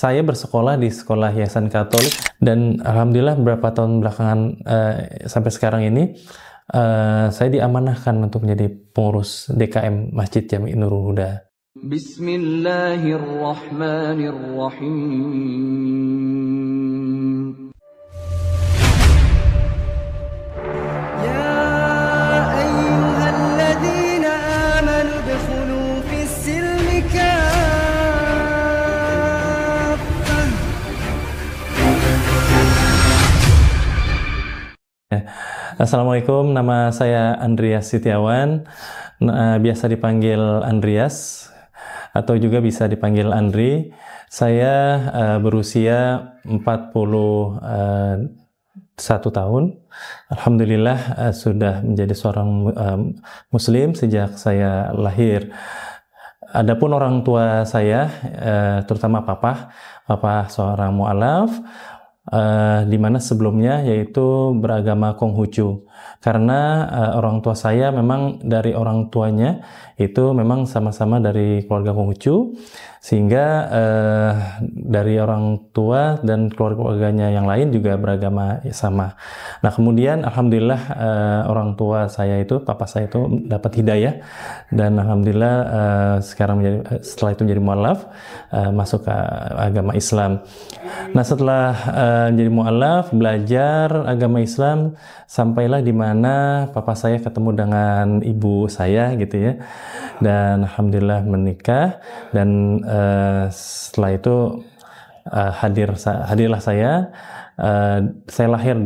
saya bersekolah di sekolah Yayasan Katolik dan alhamdulillah beberapa tahun belakangan sampai sekarang ini saya diamanahkan untuk menjadi pengurus DKM Masjid Jami Nurul Huda. Bismillahirrahmanirrahim. Ya ayyuhalladzina amanu dkhulu fis silmi kaffah. Assalamualaikum, nama saya Andreas Setiawan, biasa dipanggil Andreas atau juga bisa dipanggil Andri. Saya berusia 41 tahun. Alhamdulillah sudah menjadi seorang Muslim sejak saya lahir. Adapun orang tua saya, terutama papa seorang mu'alaf, di mana sebelumnya yaitu beragama Konghucu. Karena orang tua saya memang dari orang tuanya itu memang sama-sama dari keluarga Konghucu, sehingga dari orang tua dan keluarganya yang lain juga beragama sama. Nah kemudian alhamdulillah orang tua saya itu, papa saya itu dapat hidayah dan alhamdulillah sekarang setelah itu menjadi mu'alaf, masuk ke agama Islam. Nah setelah menjadi mu'alaf, belajar agama Islam, sampailah di mana papa saya ketemu dengan ibu saya gitu ya, dan alhamdulillah menikah. Dan setelah itu hadirlah saya lahir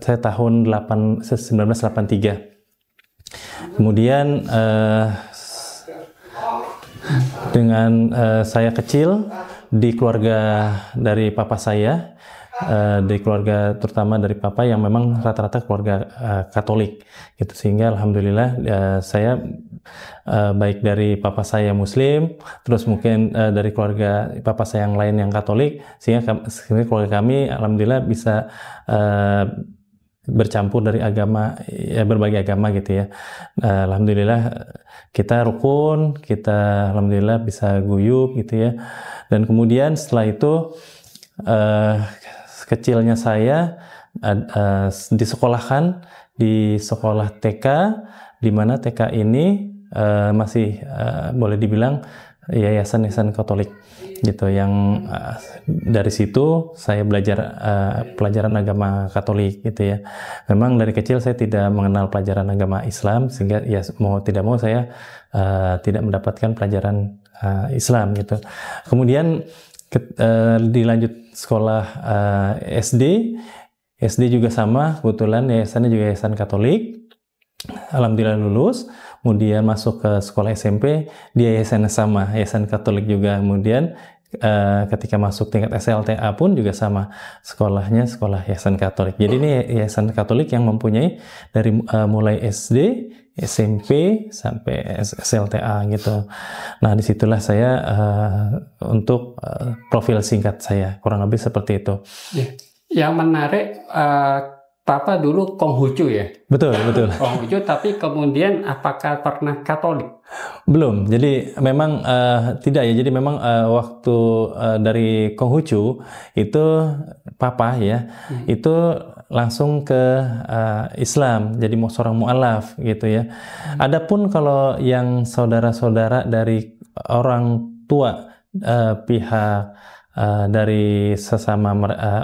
saya tahun 1983. Kemudian dengan saya kecil di keluarga dari papa saya, dari keluarga terutama dari papa yang memang rata-rata keluarga Katolik gitu, sehingga alhamdulillah saya baik dari papa saya Muslim, terus mungkin dari keluarga papa saya yang lain yang Katolik, sehingga keluarga kami alhamdulillah bisa bercampur dari agama, ya berbagai agama gitu ya. Alhamdulillah kita rukun, kita alhamdulillah bisa guyub gitu ya. Dan kemudian setelah itu kecilnya saya disekolahkan di sekolah TK, di mana TK ini masih boleh dibilang yayasan Katolik gitu, yang dari situ saya belajar pelajaran agama Katolik gitu ya. Memang dari kecil saya tidak mengenal pelajaran agama Islam, sehingga ya mau tidak mau saya tidak mendapatkan pelajaran Islam gitu. Kemudian dilanjut sekolah SD juga sama, kebetulan yayasannya juga yayasan Katolik. Alhamdulillah lulus, kemudian masuk ke sekolah SMP di yayasan sama, yayasan Katolik juga. Kemudian ketika masuk tingkat SLTA pun juga sama, sekolahnya sekolah yayasan Katolik. Jadi ini yayasan Katolik yang mempunyai dari mulai SD, SMP sampai SLTA gitu. Nah disitulah saya untuk profil singkat saya kurang lebih seperti itu. Yang menarik, Papa dulu Konghucu ya? Betul. Konghucu, tapi kemudian apakah pernah Katolik? Belum, jadi memang tidak ya. Jadi memang waktu dari Konghucu itu Papa ya, itu langsung ke Islam, jadi seorang mu'alaf gitu ya. Adapun kalau yang saudara-saudara dari orang tua pihak dari sesama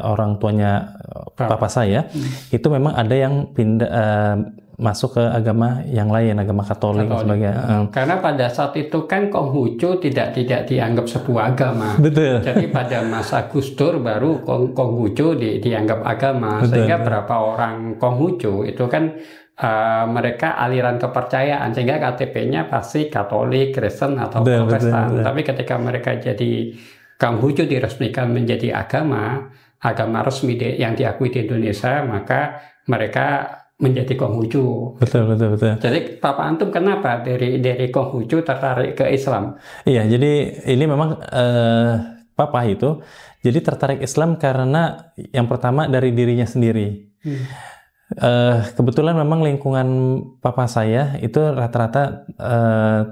orang tuanya papa saya, itu memang ada yang pindah masuk ke agama yang lain, agama Katolik. Sebagainya. Karena pada saat itu kan Konghucu tidak dianggap sebuah agama. Betul. Jadi pada masa Gus Dur baru Konghucu dianggap agama. Betul. Sehingga berapa orang Konghucu itu kan mereka aliran kepercayaan, sehingga KTP-nya pasti Katolik, Kristen atau Protestan. Tapi ketika mereka jadi Konghucu diresmikan menjadi agama resmi yang diakui di Indonesia, maka mereka menjadi Konghucu. Betul. Jadi Papa Antum kenapa dari Konghucu tertarik ke Islam? Iya, jadi ini memang Papa itu jadi tertarik Islam karena yang pertama dari dirinya sendiri. Kebetulan memang lingkungan papa saya itu rata-rata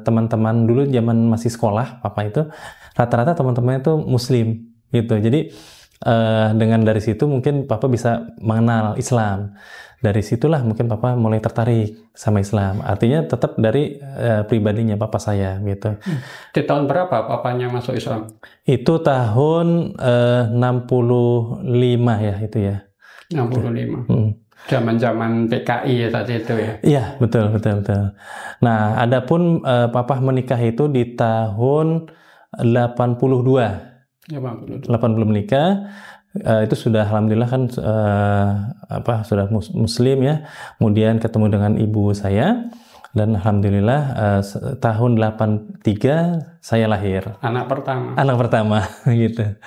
teman-teman dulu zaman masih sekolah, papa itu rata-rata teman-temannya itu Muslim gitu. Jadi dengan dari situ mungkin Papa bisa mengenal Islam. Dari situlah mungkin Papa mulai tertarik sama Islam. Artinya tetap dari pribadinya Papa saya gitu. Di tahun berapa papanya masuk Islam? Itu tahun 65 ya itu ya. 65. Hmm. Zaman-zaman PKI ya saat itu ya. Iya, betul. Nah, adapun Papa menikah itu di tahun 82. 80 menikah, itu sudah alhamdulillah kan sudah muslim ya. Kemudian ketemu dengan ibu saya dan alhamdulillah tahun 83 saya lahir. Anak pertama. Anak pertama gitu.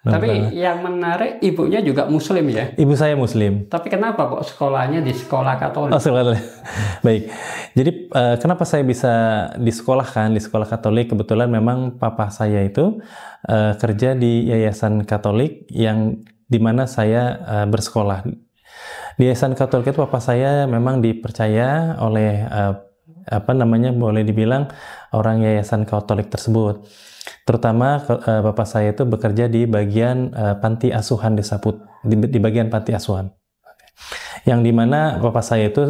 Tapi yang menarik ibunya juga muslim ya? Ibu saya muslim. Tapi kenapa kok sekolahnya di sekolah Katolik? Oh, sekolah. Baik. Jadi kenapa saya bisa disekolahkan di sekolah Katolik? Kebetulan memang papa saya itu kerja di yayasan Katolik yang dimana saya bersekolah. Di yayasan Katolik itu papa saya memang dipercaya oleh boleh dibilang orang yayasan Katolik tersebut. Terutama bapak saya itu bekerja di bagian panti asuhan Desa Put, di bagian panti asuhan. Yang dimana bapak saya itu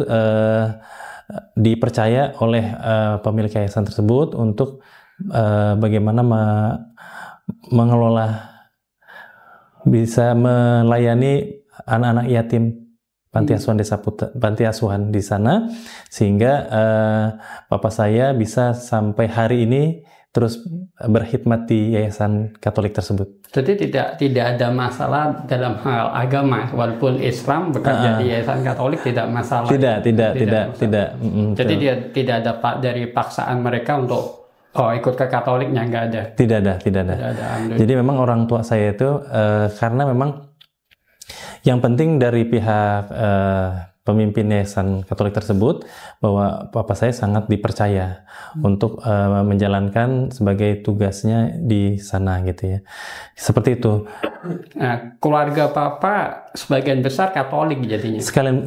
dipercaya oleh pemilik yayasan tersebut untuk bagaimana mengelola, bisa melayani anak-anak yatim panti asuhan Desa Put, panti asuhan di sana, sehingga bapak saya bisa sampai hari ini terus berkhidmat di yayasan Katolik tersebut. Jadi tidak ada masalah dalam hal agama, walaupun Islam bekerja di yayasan Katolik tidak masalah. Tidak. Jadi dia tidak ada dari paksaan mereka untuk ikut ke Katoliknya, nggak ada. Tidak ada. Jadi memang orang tua saya itu karena memang yang penting dari pihak pemimpin yayasan Katolik tersebut bahwa papa saya sangat dipercaya untuk menjalankan sebagai tugasnya di sana gitu ya. Seperti itu. Nah, keluarga papa sebagian besar Katolik jadinya. Sekalian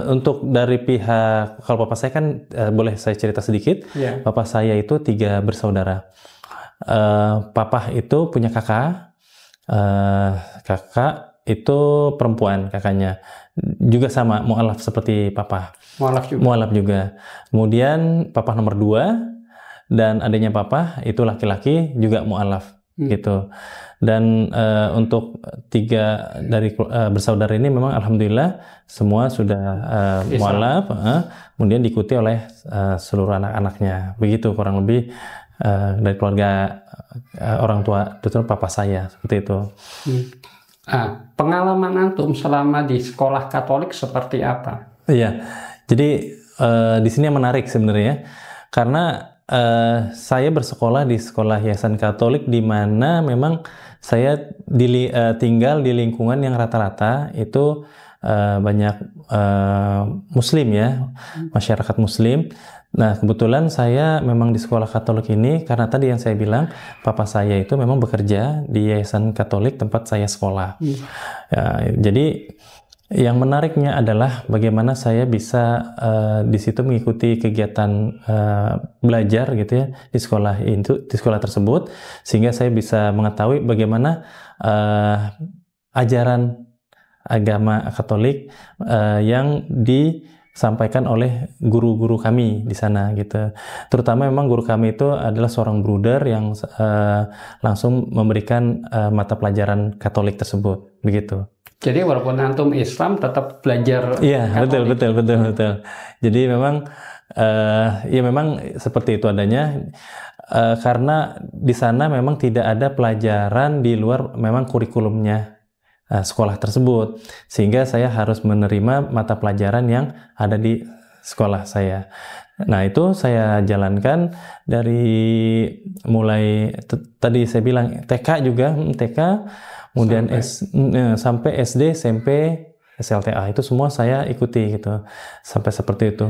untuk dari pihak, kalau papa saya kan boleh saya cerita sedikit. Yeah. Papa saya itu 3 bersaudara. Papa itu punya kakak. Kakak itu perempuan, kakaknya juga sama mu'alaf seperti papa. Mu'alaf juga. Kemudian papa nomor 2 dan adiknya papa itu laki-laki juga mu'alaf gitu. Dan untuk 3 dari bersaudara ini memang alhamdulillah semua sudah mu'alaf, kemudian diikuti oleh seluruh anak-anaknya. Begitu kurang lebih dari keluarga orang tua, terutama papa saya seperti itu. Pengalaman antum selama di sekolah Katolik seperti apa? Iya, jadi di sini yang menarik sebenarnya karena saya bersekolah di sekolah yayasan Katolik di mana memang saya tinggal di lingkungan yang rata-rata itu banyak Muslim ya, masyarakat Muslim. Nah, kebetulan saya memang di sekolah Katolik ini karena tadi yang saya bilang papa saya itu memang bekerja di yayasan Katolik tempat saya sekolah. Ya, jadi yang menariknya adalah bagaimana saya bisa di situ mengikuti kegiatan belajar gitu ya di sekolah tersebut, sehingga saya bisa mengetahui bagaimana ajaran agama Katolik yang disampaikan oleh guru-guru kami di sana gitu. Terutama memang guru kami itu adalah seorang bruder yang langsung memberikan mata pelajaran Katolik tersebut begitu. Jadi walaupun antum Islam tetap belajar Iya, Katolik. betul. Jadi memang ya memang seperti itu adanya karena di sana memang tidak ada pelajaran di luar memang kurikulumnya sekolah tersebut, sehingga saya harus menerima mata pelajaran yang ada di sekolah saya. Nah, itu saya jalankan dari mulai tadi saya bilang TK juga, TK, kemudian sampai SD, SMP, SLTA, itu semua saya ikuti gitu, sampai seperti itu.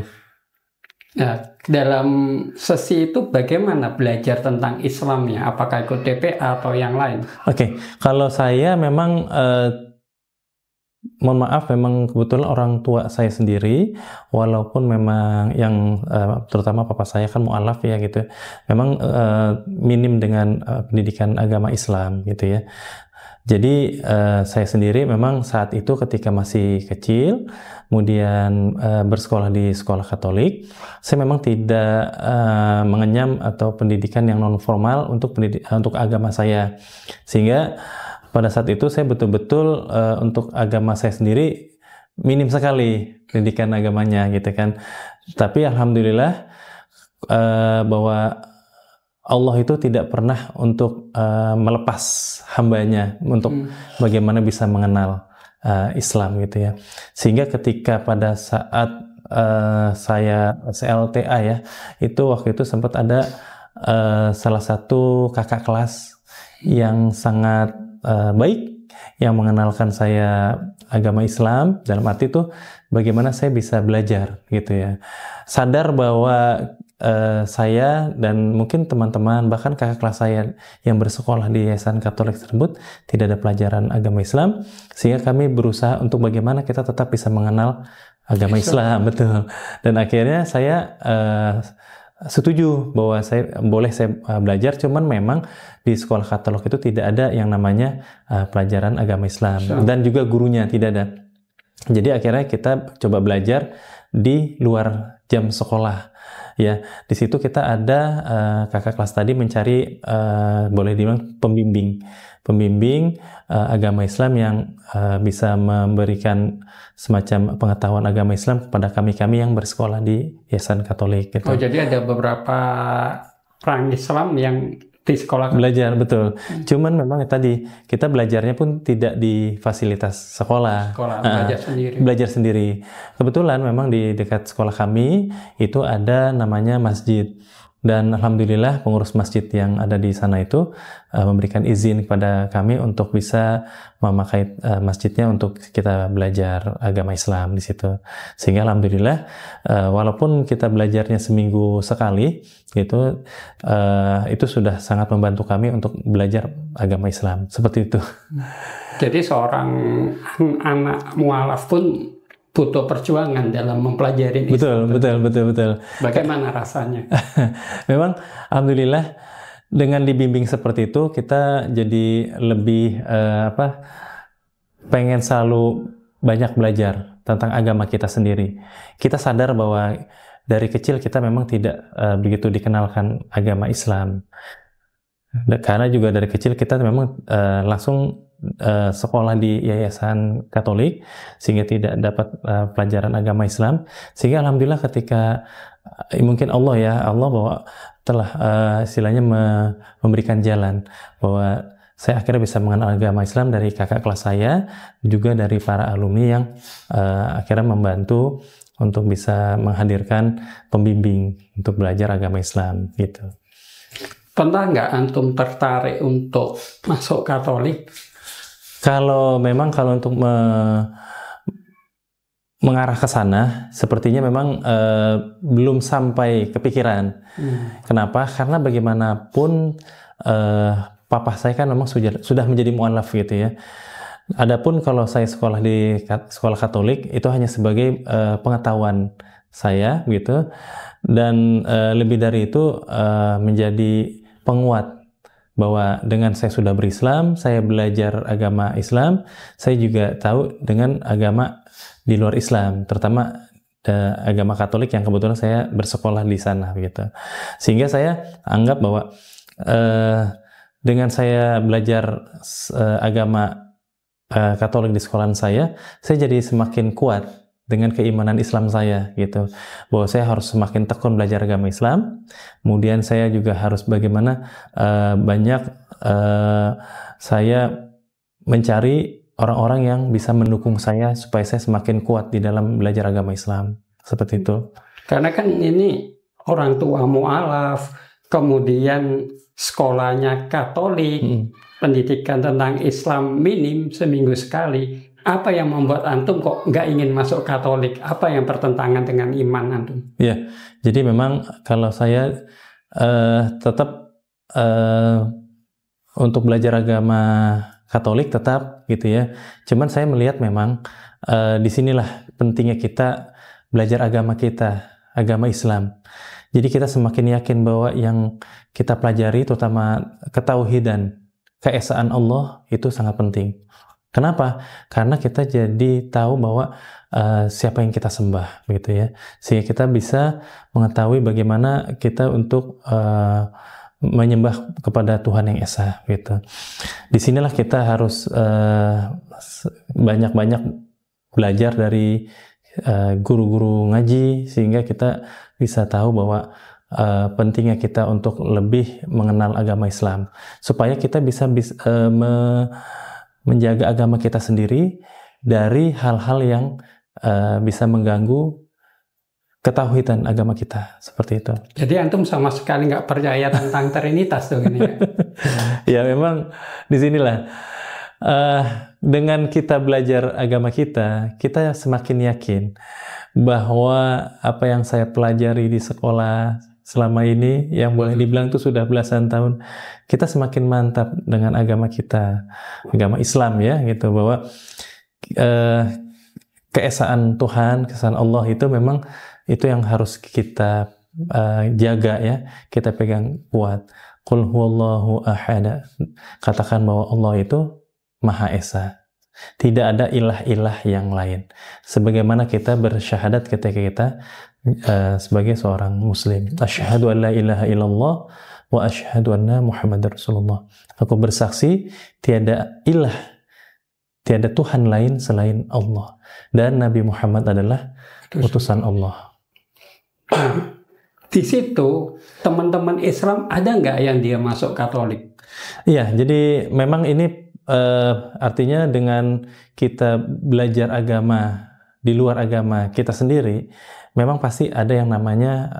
Nah, dalam sesi itu bagaimana belajar tentang Islamnya? Apakah ikut DPA atau yang lain? Oke, kalau saya memang mohon maaf, memang kebetulan orang tua saya sendiri, walaupun memang yang terutama papa saya kan mu'alaf ya gitu, memang minim dengan pendidikan agama Islam gitu ya. Jadi saya sendiri memang saat itu ketika masih kecil, kemudian bersekolah di sekolah Katolik, saya memang tidak mengenyam atau pendidikan yang non formal untuk agama saya, sehingga pada saat itu saya betul-betul untuk agama saya sendiri minim sekali pendidikan agamanya gitu kan. Tapi alhamdulillah bahwa Allah itu tidak pernah untuk melepas hambanya untuk bagaimana bisa mengenal Islam gitu ya. Sehingga ketika pada saat saya SLTA ya, itu waktu itu sempat ada salah satu kakak kelas yang sangat baik, yang mengenalkan saya agama Islam, dalam arti itu bagaimana saya bisa belajar gitu ya. Sadar bahwa saya dan mungkin teman-teman, bahkan kakak kelas saya yang bersekolah di yayasan Katolik tersebut tidak ada pelajaran agama Islam, sehingga kami berusaha untuk bagaimana kita tetap bisa mengenal agama Islam, betul. Dan akhirnya saya setuju bahwa saya belajar, cuman memang di sekolah Katolik itu tidak ada yang namanya pelajaran agama Islam, dan juga gurunya tidak ada. Jadi akhirnya kita coba belajar di luar jam sekolah. Ya, di situ kita ada kakak kelas tadi mencari boleh dibilang pembimbing agama Islam yang bisa memberikan semacam pengetahuan agama Islam kepada kami yang bersekolah di yayasan Katolik. Gitu. Oh, jadi ada beberapa orang Islam yang di sekolah belajar, betul. Cuman memang tadi kita belajarnya pun tidak di fasilitas sekolah. Belajar sendiri. Kebetulan memang di dekat sekolah kami itu ada namanya masjid. Dan alhamdulillah pengurus masjid yang ada di sana itu memberikan izin kepada kami untuk bisa memakai masjidnya untuk kita belajar agama Islam di situ. Sehingga alhamdulillah walaupun kita belajarnya seminggu sekali itu sudah sangat membantu kami untuk belajar agama Islam seperti itu. Jadi seorang anak mu'alaf pun butuh perjuangan dalam mempelajari Islam. Betul. Bagaimana rasanya? Memang alhamdulillah dengan dibimbing seperti itu kita jadi lebih pengen selalu banyak belajar tentang agama kita sendiri. Kita sadar bahwa dari kecil kita memang tidak begitu dikenalkan agama Islam. Karena juga dari kecil kita memang langsung sekolah di yayasan Katolik, sehingga tidak dapat pelajaran agama Islam. Sehingga alhamdulillah ketika mungkin Allah bahwa telah istilahnya memberikan jalan bahwa saya akhirnya bisa mengenal agama Islam dari kakak kelas saya, juga dari para alumni yang akhirnya membantu untuk bisa menghadirkan pembimbing untuk belajar agama Islam gitu. Pernah nggak antum tertarik untuk masuk Katolik? Kalau untuk mengarah ke sana, sepertinya memang belum sampai kepikiran. Kenapa? Karena bagaimanapun papa saya kan memang sudah menjadi mu'alaf gitu ya. Adapun kalau saya sekolah di sekolah Katolik itu hanya sebagai pengetahuan saya gitu, dan lebih dari itu menjadi penguat bahwa dengan saya sudah berislam, saya belajar agama Islam, saya juga tahu dengan agama di luar Islam, terutama agama Katolik yang kebetulan saya bersekolah di sana gitu. Sehingga saya anggap bahwa dengan saya belajar agama Katolik di sekolahan saya jadi semakin kuat dengan keimanan Islam saya gitu, bahwa saya harus semakin tekun belajar agama Islam. Kemudian saya juga harus bagaimana banyak saya mencari orang-orang yang bisa mendukung saya supaya saya semakin kuat di dalam belajar agama Islam, seperti itu. Karena kan ini orang tua mu'alaf, kemudian sekolahnya Katolik, pendidikan tentang Islam minim seminggu sekali. Apa yang membuat antum kok nggak ingin masuk Katolik? Apa yang bertentangan dengan iman antum? Ya, jadi memang kalau saya tetap untuk belajar agama Katolik tetap gitu ya. Cuman saya melihat memang di sinilah pentingnya kita belajar agama kita, agama Islam. Jadi kita semakin yakin bahwa yang kita pelajari, terutama ketauhidan, keesaan Allah, itu sangat penting. Kenapa? Karena kita jadi tahu bahwa siapa yang kita sembah, gitu ya. Sehingga kita bisa mengetahui bagaimana kita untuk menyembah kepada Tuhan yang Esa, gitu. Disinilah kita harus banyak-banyak belajar dari guru-guru ngaji, sehingga kita bisa tahu bahwa pentingnya kita untuk lebih mengenal agama Islam, supaya kita bisa menjaga agama kita sendiri dari hal-hal yang bisa mengganggu ketauhidan agama kita, seperti itu. Jadi antum sama sekali nggak percaya tentang Trinitas tuh ini ya? Ya memang disinilah dengan kita belajar agama kita semakin yakin bahwa apa yang saya pelajari di sekolah selama ini, yang boleh dibilang itu sudah belasan tahun, kita semakin mantap dengan agama kita, agama Islam ya, gitu, bahwa keesaan Tuhan, keesaan Allah itu memang itu yang harus kita jaga ya, kita pegang kuat. Qul huwallahu ahad. Katakan bahwa Allah itu Maha Esa. Tidak ada ilah-ilah yang lain. Sebagaimana kita bersyahadat ketika kita sebagai seorang muslim. Asyhadu an la ilaha illallah wa asyhadu anna Muhammadar Rasulullah. Aku bersaksi tiada ilah, tiada Tuhan lain selain Allah. Dan Nabi Muhammad adalah utusan Allah. Di situ teman-teman Islam ada nggak yang dia masuk Katolik? Iya, jadi memang ini artinya dengan kita belajar agama di luar agama kita sendiri, memang pasti ada yang namanya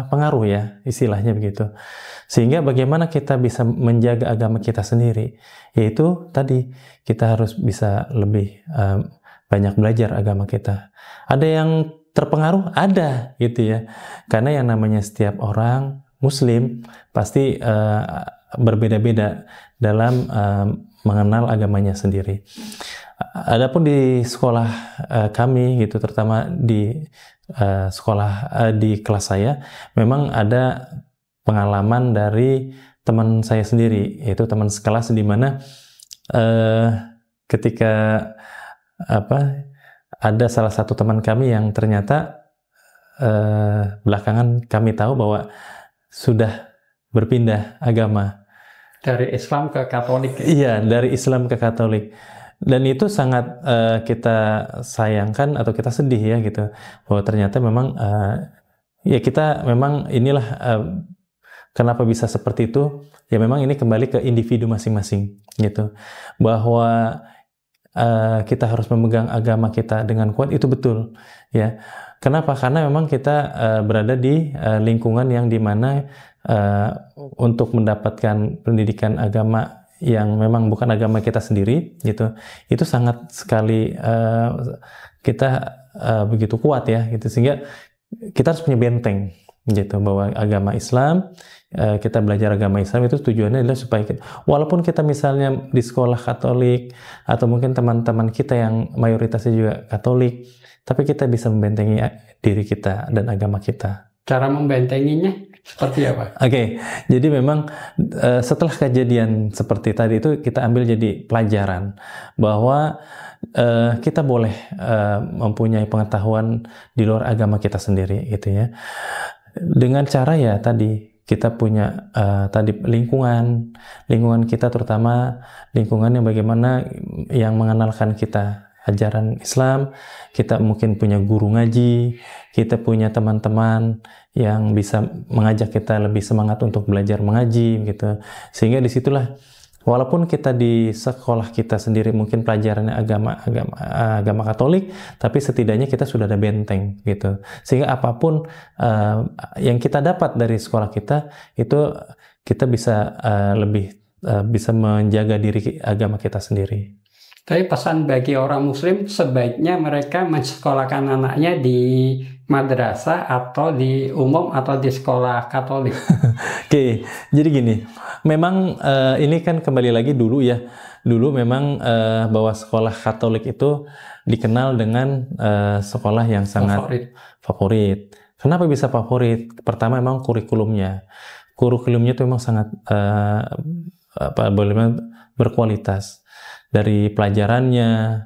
pengaruh ya, istilahnya begitu. Sehingga bagaimana kita bisa menjaga agama kita sendiri, yaitu tadi kita harus bisa lebih banyak belajar agama kita. Ada yang terpengaruh, ada gitu ya, karena yang namanya setiap orang Muslim pasti berbeda-beda dalam mengenal agamanya sendiri. Adapun di sekolah kami gitu, terutama di sekolah di kelas saya, memang ada pengalaman dari teman saya sendiri, yaitu teman sekelas, di mana ketika ada salah satu teman kami yang ternyata belakangan kami tahu bahwa sudah berpindah agama. Dari Islam ke Katolik. Iya, dari Islam ke Katolik. Dan itu sangat kita sayangkan atau kita sedih ya gitu, bahwa ternyata memang ya kita memang inilah kenapa bisa seperti itu, ya memang ini kembali ke individu masing-masing gitu, bahwa kita harus memegang agama kita dengan kuat, itu betul ya. Kenapa? Karena memang kita berada di lingkungan yang dimana untuk mendapatkan pendidikan agama yang memang bukan agama kita sendiri gitu, itu sangat sekali kita begitu kuat ya gitu, sehingga kita harus punya benteng gitu, bahwa agama Islam, kita belajar agama Islam itu tujuannya adalah supaya kita, walaupun kita misalnya di sekolah Katolik atau mungkin teman-teman kita yang mayoritasnya juga Katolik, tapi kita bisa membentengi diri kita dan agama kita. Cara membentenginya seperti apa? Oke, jadi memang setelah kejadian seperti tadi itu kita ambil jadi pelajaran bahwa kita boleh mempunyai pengetahuan di luar agama kita sendiri gitu ya. Dengan cara ya tadi kita punya tadi lingkungan kita, terutama lingkungan yang bagaimana yang mengenalkan kita ajaran Islam, kita mungkin punya guru ngaji, kita punya teman-teman yang bisa mengajak kita lebih semangat untuk belajar mengaji gitu. Sehingga disitulah, walaupun kita di sekolah kita sendiri mungkin pelajarannya agama Katolik, tapi setidaknya kita sudah ada benteng gitu. Sehingga apapun yang kita dapat dari sekolah kita, itu kita bisa lebih bisa menjaga diri agama kita sendiri. Tapi pesan bagi orang Muslim, sebaiknya mereka mensekolahkan anaknya di madrasah atau di umum atau di sekolah Katolik. Oke, jadi gini, memang ini kan kembali lagi dulu ya, dulu memang bahwa sekolah Katolik itu dikenal dengan sekolah yang sangat favorit. Kenapa bisa favorit? Pertama memang kurikulumnya. Kurikulumnya itu memang sangat berkualitas, dari pelajarannya,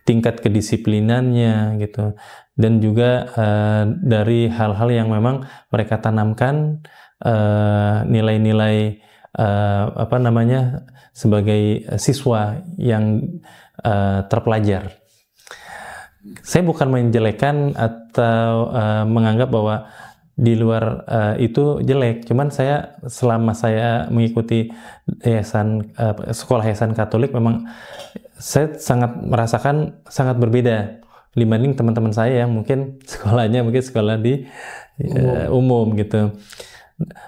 tingkat kedisiplinannya gitu, dan juga dari hal-hal yang memang mereka tanamkan nilai-nilai sebagai siswa yang terpelajar. Saya bukan menjelekkan atau menganggap bahwa di luar itu jelek, cuman saya selama saya mengikuti sekolah yayasan Katolik, memang saya sangat merasakan sangat berbeda dibanding teman-teman saya yang mungkin sekolahnya sekolah di umum gitu.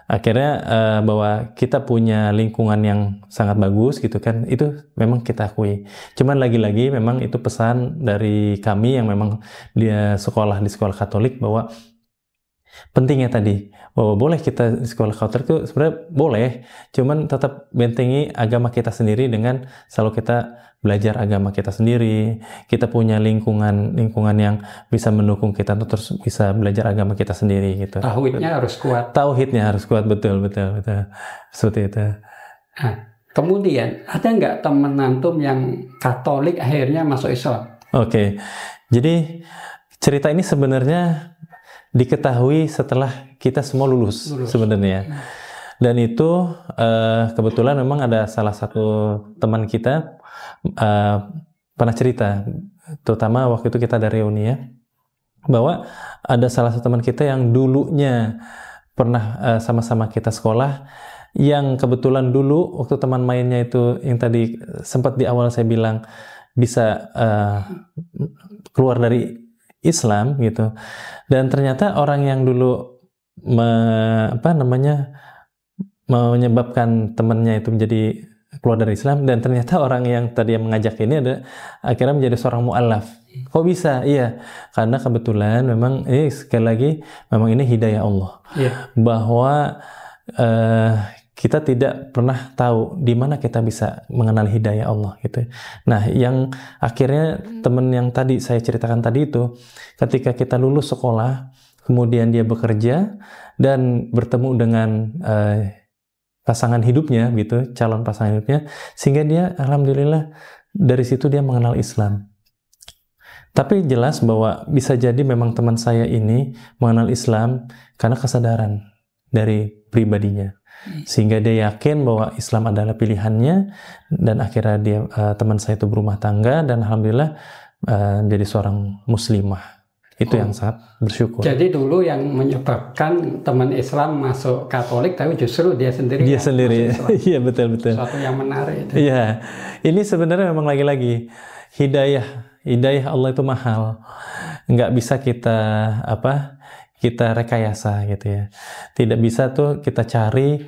Akhirnya bahwa kita punya lingkungan yang sangat bagus gitu kan, itu memang kita akui. Cuman lagi-lagi memang itu pesan dari kami yang memang dia sekolah di sekolah Katolik, bahwa pentingnya tadi bahwa boleh kita di sekolah Katolik itu sebenarnya boleh, cuman tetap bentengi agama kita sendiri dengan selalu kita belajar agama kita sendiri. Kita punya lingkungan yang bisa mendukung kita untuk terus bisa belajar agama kita sendiri gitu. Tauhidnya harus kuat. Tauhidnya harus kuat, betul. Seperti itu. Nah, kemudian ada nggak teman antum yang Katolik akhirnya masuk Islam? Oke. Jadi cerita ini sebenarnya diketahui setelah kita semua lulus. Sebenarnya. Dan itu kebetulan memang ada salah satu teman kita pernah cerita, terutama waktu itu kita dari reuni ya, bahwa ada salah satu teman kita yang dulunya pernah sama-sama kita sekolah, yang kebetulan dulu waktu teman mainnya itu yang tadi sempat di awal saya bilang bisa keluar dari Islam gitu, dan ternyata orang yang dulu menyebabkan temannya itu menjadi keluar dari Islam, dan ternyata orang yang tadi yang mengajak ini akhirnya menjadi seorang mu'alaf. Kok bisa? Iya, karena kebetulan memang ini sekali lagi memang ini hidayah Allah. Bahwa kita tidak pernah tahu di mana kita bisa mengenal hidayah Allah gitu. Nah, yang akhirnya teman yang tadi saya ceritakan tadi itu, ketika kita lulus sekolah, kemudian dia bekerja dan bertemu dengan pasangan hidupnya gitu, calon pasangan hidupnya, sehingga dia alhamdulillah dari situ dia mengenal Islam. Tapi jelas bahwa bisa jadi memang teman saya ini mengenal Islam karena kesadaran dari pribadinya, sehingga dia yakin bahwa Islam adalah pilihannya, dan akhirnya dia teman saya itu berumah tangga dan alhamdulillah menjadi seorang muslimah. Itu yang sangat bersyukur. Jadi dulu yang menyebabkan teman Islam masuk Katolik, tapi justru dia sendiri. Iya, betul. Suatu yang menarik. Iya, ini sebenarnya memang lagi-lagi hidayah Allah itu mahal, nggak bisa kita rekayasa gitu ya. Tidak bisa tuh kita cari,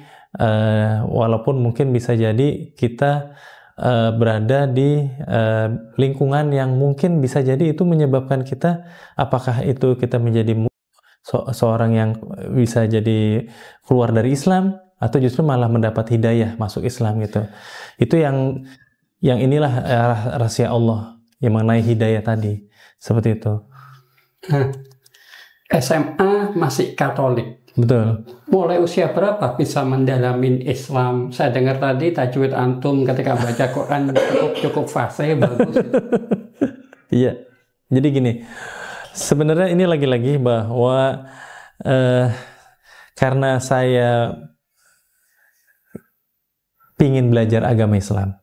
walaupun mungkin bisa jadi kita berada di lingkungan yang mungkin bisa jadi itu menyebabkan kita, apakah itu kita menjadi seorang yang bisa jadi keluar dari Islam, atau justru malah mendapat hidayah masuk Islam gitu. Itu yang inilah rahasia Allah yang mengenai hidayah tadi, seperti itu. Nah, SMA masih Katolik. Betul. Mulai usia berapa bisa mendalami Islam? Saya dengar tadi tajwid antum ketika baca Quran cukup fasih, bagus. Iya. Jadi gini, sebenarnya ini lagi-lagi bahwa karena saya pingin belajar agama Islam.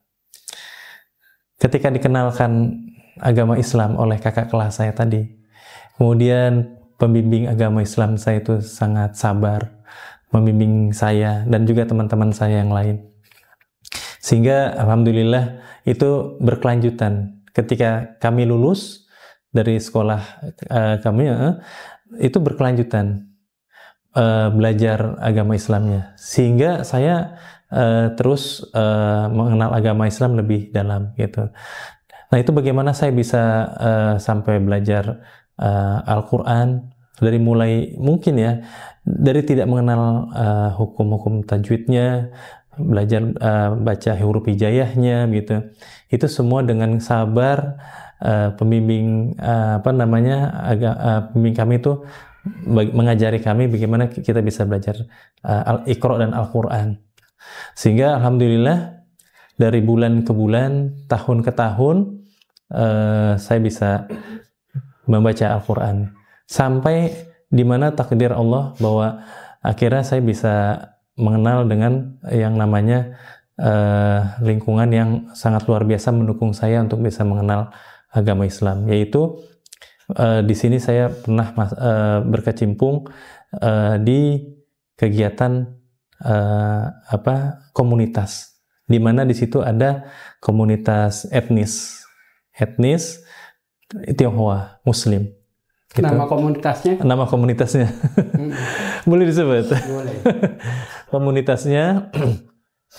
Ketika dikenalkan agama Islam oleh kakak kelas saya tadi, kemudian pembimbing agama Islam saya itu sangat sabar membimbing saya dan juga teman-teman saya yang lain, sehingga alhamdulillah itu berkelanjutan. Ketika kami lulus dari sekolah kami itu berkelanjutan belajar agama Islamnya, sehingga saya terus mengenal agama Islam lebih dalam gitu. Nah, itu bagaimana saya bisa sampai belajar Al-Quran dari mulai mungkin ya dari tidak mengenal hukum-hukum tajwidnya, belajar baca huruf hijaiyahnya gitu. Itu semua dengan sabar. Pembimbing pembimbing kami itu mengajari kami bagaimana kita bisa belajar Iqra dan Al-Quran. Sehingga alhamdulillah dari bulan ke bulan, tahun ke tahun, saya bisa membaca Al-Quran. Sampai di mana takdir Allah bahwa akhirnya saya bisa mengenal dengan yang namanya lingkungan yang sangat luar biasa mendukung saya untuk bisa mengenal agama Islam. Yaitu di sini saya pernah berkecimpung di kegiatan komunitas, di mana di situ ada komunitas etnis Tionghoa Muslim. Gitu. Nama komunitasnya? Nama komunitasnya boleh disebut? Boleh. Komunitasnya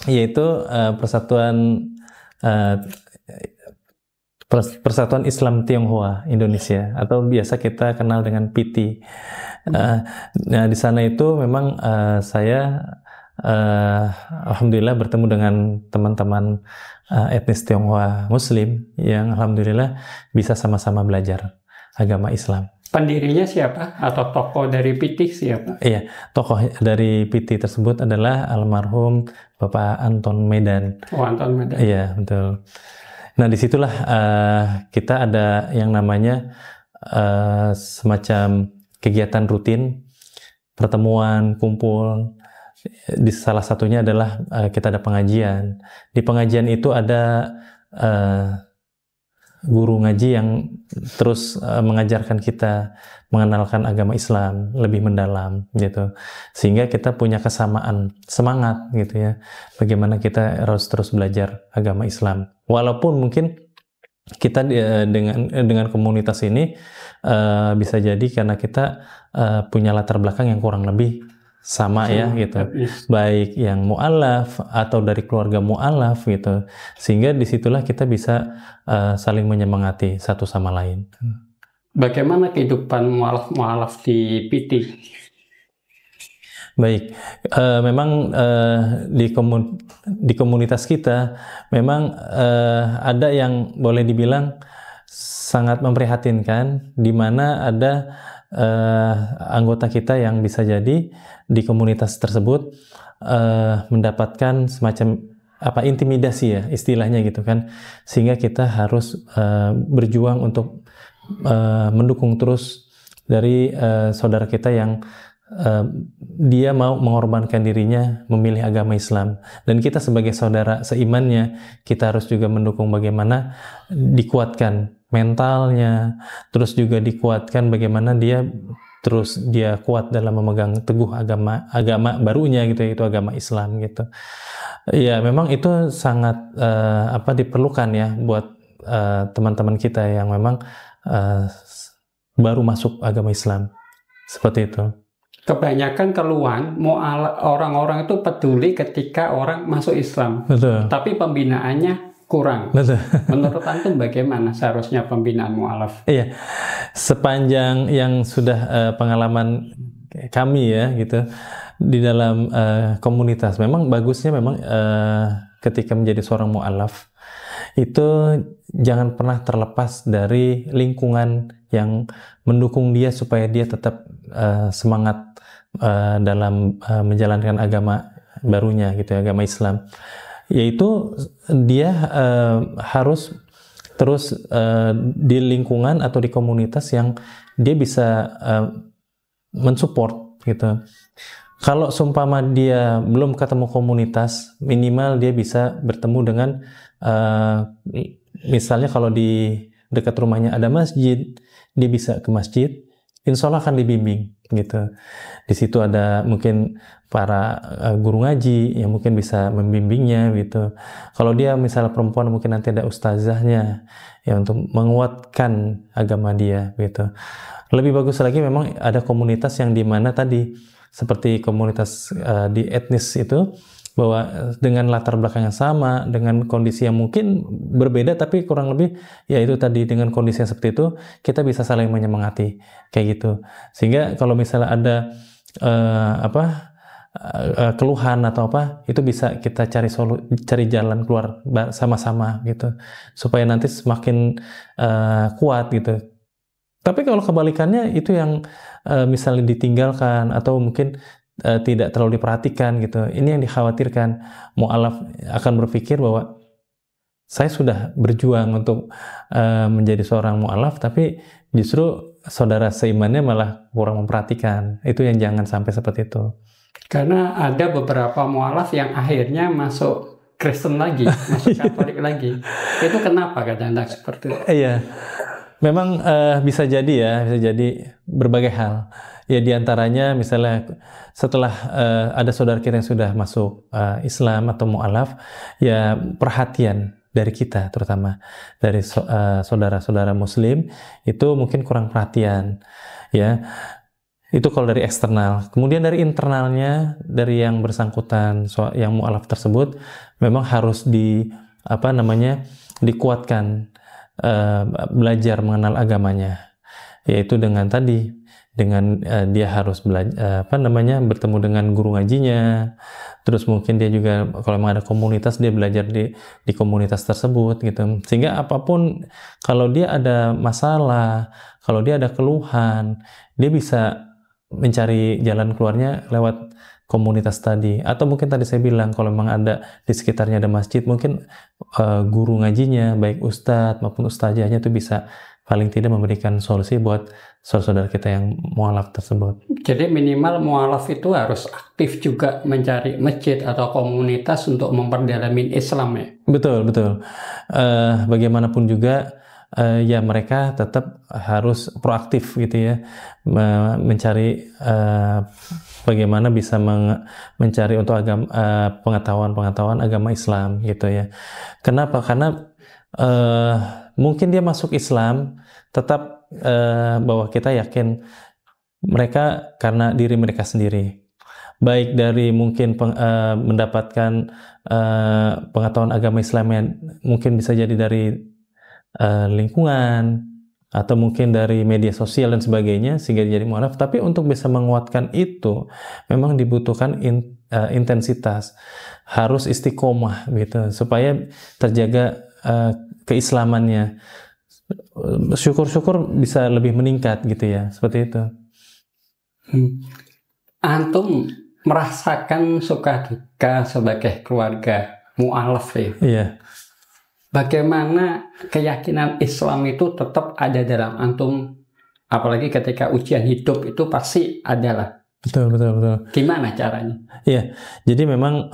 yaitu Persatuan Islam Tionghoa Indonesia, atau biasa kita kenal dengan PT. Nah, di sana itu memang saya alhamdulillah bertemu dengan teman-teman etnis Tionghoa Muslim yang alhamdulillah bisa sama-sama belajar agama Islam. Pendirinya siapa? Atau tokoh dari PT siapa? Iya, tokoh dari PT tersebut adalah almarhum Bapak Anton Medan. Oh, Anton Medan. Iya, betul. Nah, disitulah kita ada yang namanya semacam kegiatan rutin, pertemuan, kumpul. Di salah satunya adalah kita ada pengajian. Di pengajian itu ada guru ngaji yang terus mengajarkan kita mengenalkan agama Islam lebih mendalam gitu, sehingga kita punya kesamaan semangat gitu ya, bagaimana kita harus terus belajar agama Islam, walaupun mungkin kita dengan komunitas ini bisa jadi karena kita punya latar belakang yang kurang lebih sama ya gitu, baik yang mu'alaf atau dari keluarga mu'alaf gitu, sehingga disitulah kita bisa saling menyemangati satu sama lain. Bagaimana kehidupan mu'alaf di PT? Baik, memang di komunitas kita memang ada yang boleh dibilang sangat memprihatinkan, di mana ada anggota kita yang bisa jadi di komunitas tersebut mendapatkan semacam intimidasi ya istilahnya gitu kan, sehingga kita harus berjuang untuk mendukung terus dari saudara kita yang dia mau mengorbankan dirinya memilih agama Islam, dan kita sebagai saudara seimannya kita harus juga mendukung bagaimana dikuatkan mentalnya, terus juga dikuatkan bagaimana dia kuat dalam memegang teguh agama barunya gitu, yaitu agama Islam gitu. Ya memang itu sangat diperlukan ya buat teman-teman kita yang memang baru masuk agama Islam, seperti itu. Kebanyakan keluhan orang-orang itu peduli ketika orang masuk Islam. Betul. Tapi pembinaannya kurang. Betul. Menurut antum bagaimana seharusnya pembinaan mu'alaf? Iya, sepanjang yang sudah pengalaman kami ya gitu di dalam komunitas, memang bagusnya memang ketika menjadi seorang mu'alaf itu jangan pernah terlepas dari lingkungan yang mendukung dia supaya dia tetap semangat dalam menjalankan agama barunya gitu, agama Islam. Yaitu dia harus terus di lingkungan atau di komunitas yang dia bisa mensupport gitu. Kalau seumpama dia belum ketemu komunitas, minimal dia bisa bertemu dengan misalnya kalau di dekat rumahnya ada masjid, dia bisa ke masjid, insya Allah akan dibimbing gitu. Di situ ada mungkin para guru ngaji yang mungkin bisa membimbingnya gitu. Kalau dia misalnya perempuan, mungkin nanti ada ustazahnya ya untuk menguatkan agama dia gitu. Lebih bagus lagi memang ada komunitas yang dimana tadi seperti komunitas di etnis itu, bahwa dengan latar belakang yang sama, dengan kondisi yang mungkin berbeda, tapi kurang lebih ya itu tadi, dengan kondisi yang seperti itu kita bisa saling menyemangati kayak gitu. Sehingga kalau misalnya ada keluhan atau apa, itu bisa kita cari jalan keluar sama-sama gitu, supaya nanti semakin kuat gitu. Tapi kalau kebalikannya itu yang misalnya ditinggalkan atau mungkin tidak terlalu diperhatikan gitu, ini yang dikhawatirkan. Mu'alaf akan berpikir bahwa saya sudah berjuang untuk menjadi seorang mu'alaf, tapi justru saudara seimannya malah kurang memperhatikan. Itu yang jangan sampai seperti itu. Karena ada beberapa mu'alaf yang akhirnya masuk Kristen lagi, masuk Katolik lagi. Itu kenapa kadang-kadang seperti itu? Iya, memang bisa jadi berbagai hal. Ya diantaranya misalnya setelah ada saudara kita yang sudah masuk Islam atau mu'alaf, ya perhatian dari kita, terutama dari saudara-saudara Muslim itu mungkin kurang perhatian, ya. Itu kalau dari eksternal. Kemudian dari internalnya, dari yang bersangkutan, yang mu'alaf tersebut, memang harus dikuatkan, belajar mengenal agamanya, yaitu dengan dia harus belajar, bertemu dengan guru ngajinya. Terus mungkin dia juga kalau memang ada komunitas, dia belajar di komunitas tersebut gitu. Sehingga apapun, kalau dia ada masalah, kalau dia ada keluhan, dia bisa mencari jalan keluarnya lewat komunitas tadi. Atau mungkin tadi saya bilang, kalau memang ada di sekitarnya ada masjid, mungkin guru ngajinya, baik ustadz maupun ustazahnya itu bisa paling tidak memberikan solusi buat saudara-saudara kita yang mu'alaf tersebut. Jadi minimal mu'alaf itu harus aktif juga mencari masjid atau komunitas untuk memperdalami Islam, ya? Betul. Bagaimanapun juga ya mereka tetap harus proaktif gitu ya, mencari bagaimana bisa mencari untuk pengetahuan agama Islam gitu ya. Kenapa? Karena mungkin dia masuk Islam, tetap bahwa kita yakin mereka karena diri mereka sendiri, baik dari mungkin mendapatkan pengetahuan agama Islam yang mungkin bisa jadi dari lingkungan atau mungkin dari media sosial dan sebagainya sehingga jadi mu'alaf. Tapi untuk bisa menguatkan itu memang dibutuhkan intensitas, harus istiqomah gitu supaya terjaga keislamannya. Syukur-syukur bisa lebih meningkat gitu ya, seperti itu. Antum merasakan suka duka sebagai keluarga mu'alaf ya? Iya. Bagaimana keyakinan Islam itu tetap ada dalam antum, apalagi ketika ujian hidup itu pasti adalah. Betul. Gimana caranya? Iya, jadi memang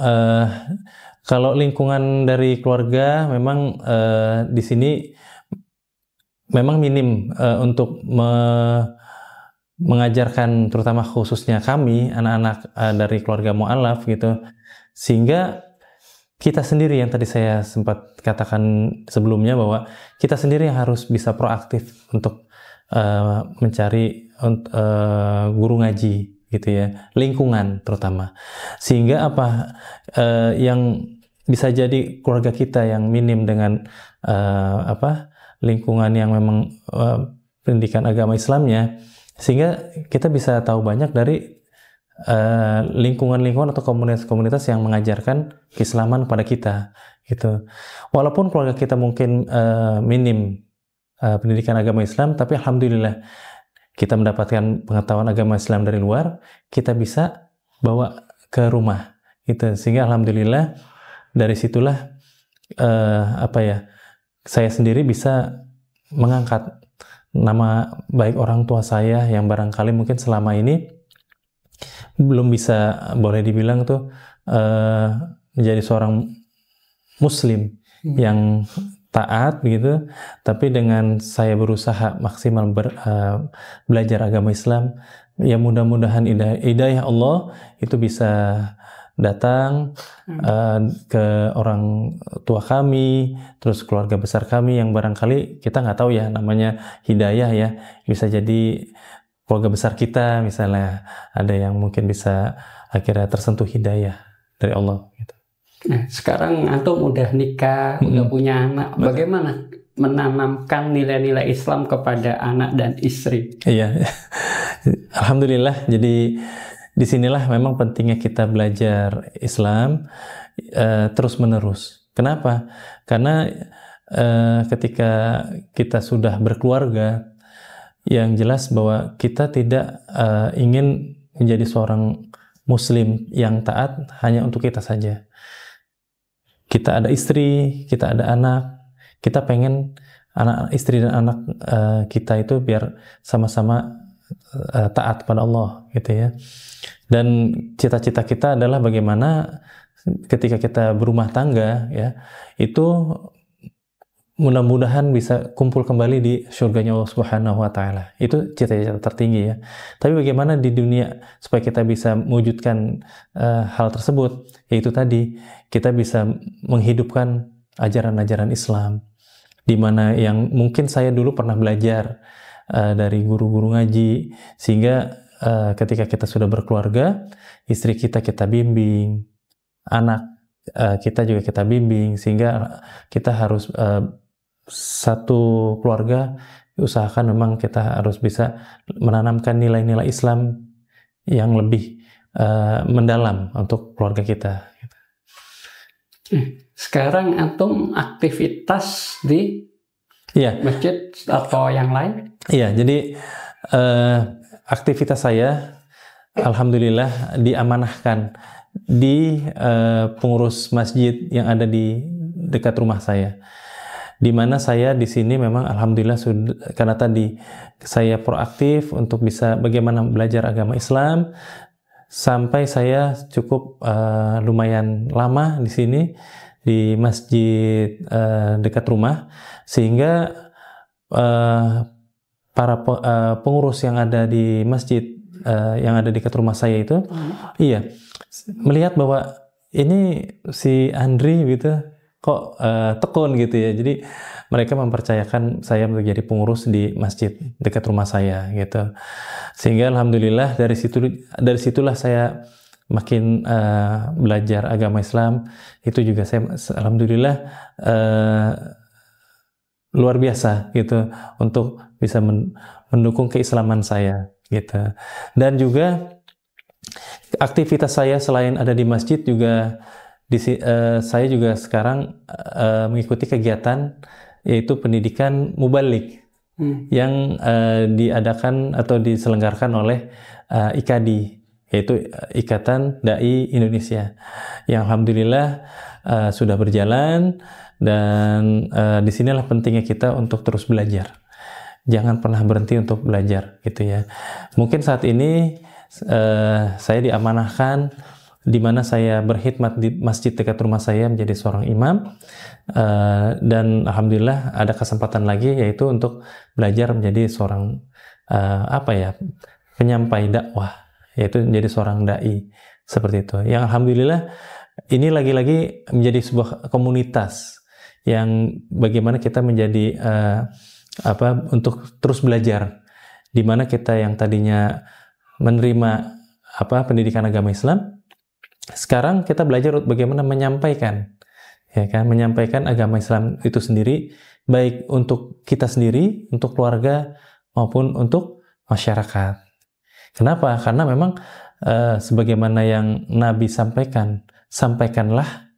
kalau lingkungan dari keluarga memang di sini memang minim untuk mengajarkan, terutama khususnya kami anak-anak dari keluarga mu'alaf gitu, sehingga kita sendiri yang tadi saya sempat katakan sebelumnya bahwa kita sendiri yang harus bisa proaktif untuk mencari guru ngaji gitu ya, lingkungan terutama, sehingga yang bisa jadi keluarga kita yang minim dengan lingkungan yang memang pendidikan agama Islamnya, sehingga kita bisa tahu banyak dari lingkungan-lingkungan atau komunitas-komunitas yang mengajarkan keislaman kepada kita gitu. Walaupun keluarga kita mungkin minim pendidikan agama Islam, tapi alhamdulillah kita mendapatkan pengetahuan agama Islam dari luar, kita bisa bawa ke rumah gitu. Sehingga alhamdulillah dari situlah saya sendiri bisa mengangkat nama baik orang tua saya yang barangkali mungkin selama ini belum bisa, boleh dibilang tuh menjadi seorang muslim yang taat begitu, tapi dengan saya berusaha maksimal belajar agama Islam, ya mudah-mudahan hidayah Allah itu bisa datang ke orang tua kami, terus keluarga besar kami yang barangkali kita nggak tahu ya namanya hidayah ya, bisa jadi keluarga besar kita misalnya ada yang mungkin bisa akhirnya tersentuh hidayah dari Allah gitu. Nah, sekarang antum udah nikah, udah punya anak, bagaimana menanamkan nilai-nilai Islam kepada anak dan istri? Iya, alhamdulillah. Jadi disinilah memang pentingnya kita belajar Islam terus menerus. Kenapa? Karena ketika kita sudah berkeluarga, yang jelas bahwa kita tidak ingin menjadi seorang Muslim yang taat hanya untuk kita saja. Kita ada istri, kita ada anak, kita pengen anak, istri dan anak kita itu biar sama-sama taat pada Allah, gitu ya. Dan cita-cita kita adalah bagaimana ketika kita berumah tangga, ya, itu mudah-mudahan bisa kumpul kembali di surganya Allah Subhanahu wa Ta'ala. Itu cita-cita tertinggi, ya. Tapi bagaimana di dunia supaya kita bisa mewujudkan hal tersebut, yaitu tadi kita bisa menghidupkan ajaran-ajaran Islam, di mana yang mungkin saya dulu pernah belajar dari guru-guru ngaji, sehingga ketika kita sudah berkeluarga, istri kita bimbing, anak kita juga kita bimbing, sehingga kita harus satu keluarga usahakan memang kita harus bisa menanamkan nilai-nilai Islam yang lebih mendalam untuk keluarga kita. Sekarang antum aktivitas di masjid atau yang lain? Iya, jadi aktivitas saya alhamdulillah diamanahkan di pengurus masjid yang ada di dekat rumah saya. Di mana saya di sini memang alhamdulillah sudah, karena tadi saya proaktif untuk bisa bagaimana belajar agama Islam, sampai saya cukup lumayan lama di sini di masjid dekat rumah, sehingga para pengurus yang ada di masjid yang ada dekat rumah saya itu, melihat bahwa ini si Andri gitu kok tekun gitu ya. Jadi mereka mempercayakan saya menjadi pengurus di masjid dekat rumah saya gitu. Sehingga alhamdulillah dari situlah saya makin belajar agama Islam. Itu juga saya alhamdulillah luar biasa gitu untuk bisa mendukung keislaman saya gitu. Dan juga aktivitas saya selain ada di masjid juga saya juga sekarang mengikuti kegiatan yaitu pendidikan mubalik yang diadakan atau diselenggarakan oleh IKADI, yaitu Ikatan Dai Indonesia, yang alhamdulillah sudah berjalan. Dan disinilah pentingnya kita untuk terus belajar, jangan pernah berhenti untuk belajar gitu ya. Mungkin saat ini saya diamanahkan di mana saya berkhidmat di masjid dekat rumah saya menjadi seorang imam, dan alhamdulillah ada kesempatan lagi yaitu untuk belajar menjadi seorang penyampai dakwah, yaitu menjadi seorang dai seperti itu. Yang alhamdulillah ini lagi-lagi menjadi sebuah komunitas yang bagaimana kita menjadi untuk terus belajar, di mana kita yang tadinya menerima pendidikan agama Islam, sekarang kita belajar bagaimana menyampaikan, ya kan, menyampaikan agama Islam itu sendiri, baik untuk kita sendiri, untuk keluarga, maupun untuk masyarakat. Kenapa? Karena memang sebagaimana yang Nabi sampaikan, sampaikanlah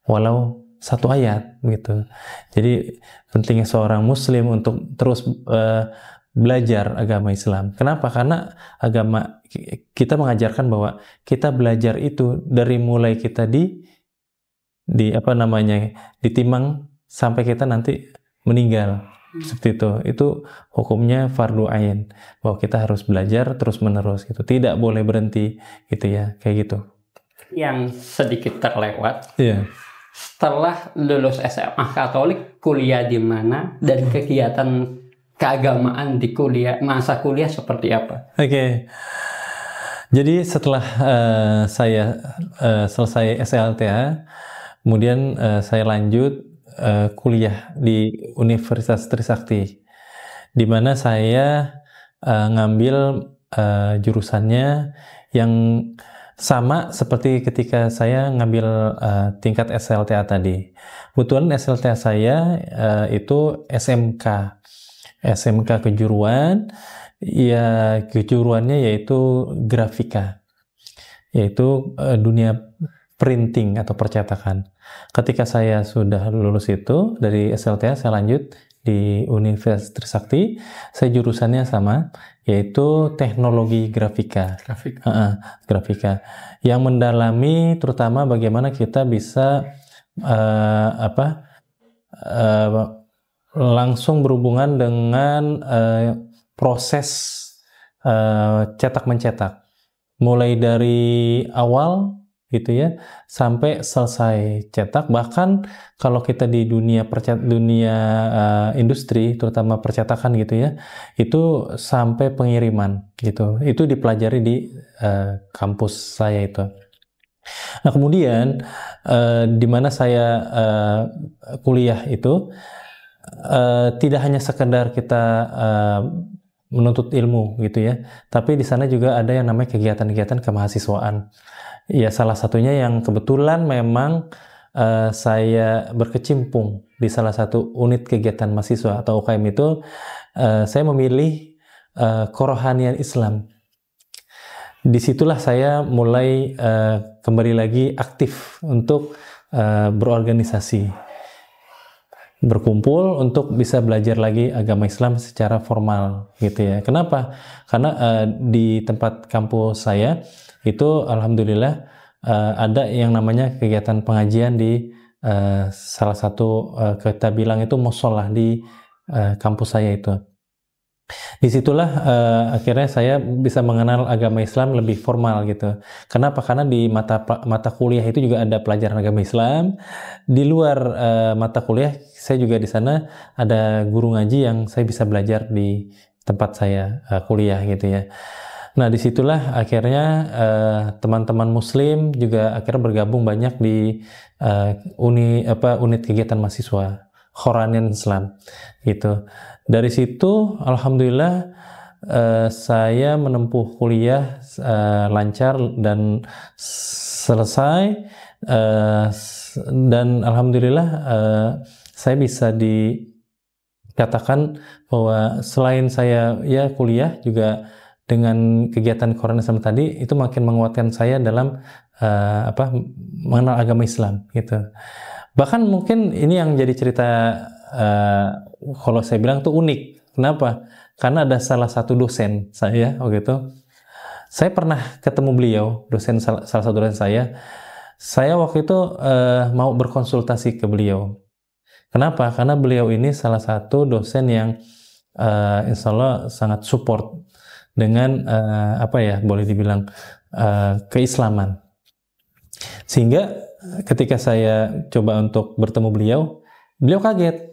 walau satu ayat, gitu. Jadi pentingnya seorang Muslim untuk terus belajar agama Islam. Kenapa? Karena agama kita mengajarkan bahwa kita belajar itu dari mulai kita ditimang sampai kita nanti meninggal. Seperti itu. Itu hukumnya fardu ain, bahwa kita harus belajar terus menerus gitu. Tidak boleh berhenti gitu ya, kayak gitu. Yang sedikit terlewat. Iya. Setelah lulus SMA Katolik, kuliah di mana dan kegiatan keagamaan di masa kuliah seperti apa? Oke. Jadi setelah saya selesai SLTA, kemudian saya lanjut kuliah di Universitas Trisakti, di mana saya ngambil jurusannya yang sama seperti ketika saya ngambil tingkat SLTA tadi. Kebetulan SLTA saya itu SMK kejuruan, ya kejuruannya yaitu grafika. yaitu dunia printing atau percetakan. Ketika saya sudah lulus itu dari SLTA, saya lanjut di Universitas Trisakti. Saya jurusannya sama, yaitu teknologi grafika. Grafika yang mendalami terutama bagaimana kita bisa langsung berhubungan dengan proses cetak mencetak, mulai dari awal gitu ya sampai selesai cetak. Bahkan kalau kita di dunia industri terutama percetakan gitu ya, itu sampai pengiriman gitu, itu dipelajari di kampus saya itu. Nah kemudian di mana saya kuliah itu tidak hanya sekedar kita menuntut ilmu gitu ya, tapi di sana juga ada yang namanya kegiatan-kegiatan kemahasiswaan. Ya salah satunya yang kebetulan memang saya berkecimpung di salah satu unit kegiatan mahasiswa atau UKM itu, saya memilih kerohanian Islam. Disitulah saya mulai kembali lagi aktif untuk berorganisasi, berkumpul untuk bisa belajar lagi agama Islam secara formal gitu ya. Kenapa? Karena di tempat kampus saya itu alhamdulillah ada yang namanya kegiatan pengajian di salah satu kita bilang itu musola di kampus saya itu. Disitulah akhirnya saya bisa mengenal agama Islam lebih formal gitu. Kenapa? Karena di mata kuliah itu juga ada pelajaran agama Islam. Di luar mata kuliah saya juga di sana ada guru ngaji yang saya bisa belajar di tempat saya kuliah gitu ya. Nah disitulah akhirnya teman-teman Muslim juga akhirnya bergabung banyak di unit kegiatan mahasiswa Kerohanian Islam gitu. Dari situ alhamdulillah saya menempuh kuliah lancar dan selesai, dan alhamdulillah saya bisa dikatakan bahwa selain saya ya kuliah juga dengan kegiatan Kerohanian Islam tadi itu makin menguatkan saya dalam mengenal agama Islam gitu. Bahkan mungkin ini yang jadi cerita kalau saya bilang tuh unik. Kenapa? Karena ada salah satu dosen saya waktu itu. Saya pernah ketemu beliau, salah satu dosen saya. Saya waktu itu mau berkonsultasi ke beliau. Kenapa? Karena beliau ini salah satu dosen yang insya Allah sangat support dengan boleh dibilang keislaman. Sehingga ketika saya coba untuk bertemu beliau kaget.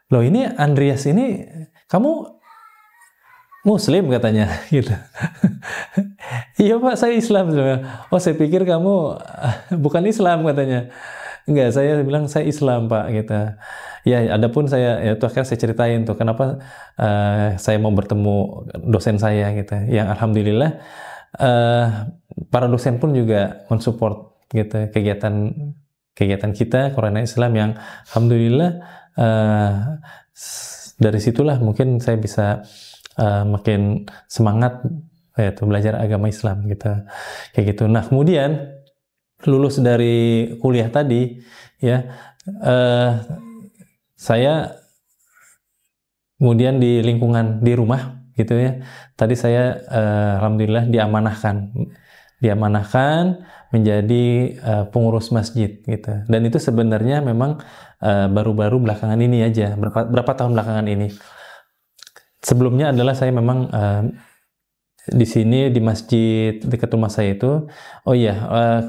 Loh ini Andreas ini kamu Muslim katanya gitu. Iya Pak, saya Islam. Oh saya pikir kamu bukan Islam katanya. Enggak, saya bilang saya Islam Pak gitu. Ya adapun saya ya itu akhirnya saya ceritain tuh kenapa saya mau bertemu dosen saya gitu. Yang alhamdulillah para dosen pun juga mensupport gitu kegiatan kita Kerohanian Islam yang alhamdulillah dari situlah mungkin saya bisa makin semangat yaitu belajar agama Islam gitu kayak gitu. Nah kemudian lulus dari kuliah tadi ya saya kemudian di lingkungan di rumah gitu ya tadi saya alhamdulillah diamanahkan menjadi pengurus masjid gitu. Dan itu sebenarnya memang baru-baru belakangan ini aja, berapa tahun belakangan ini. Sebelumnya adalah saya memang di sini di masjid dekat rumah saya itu,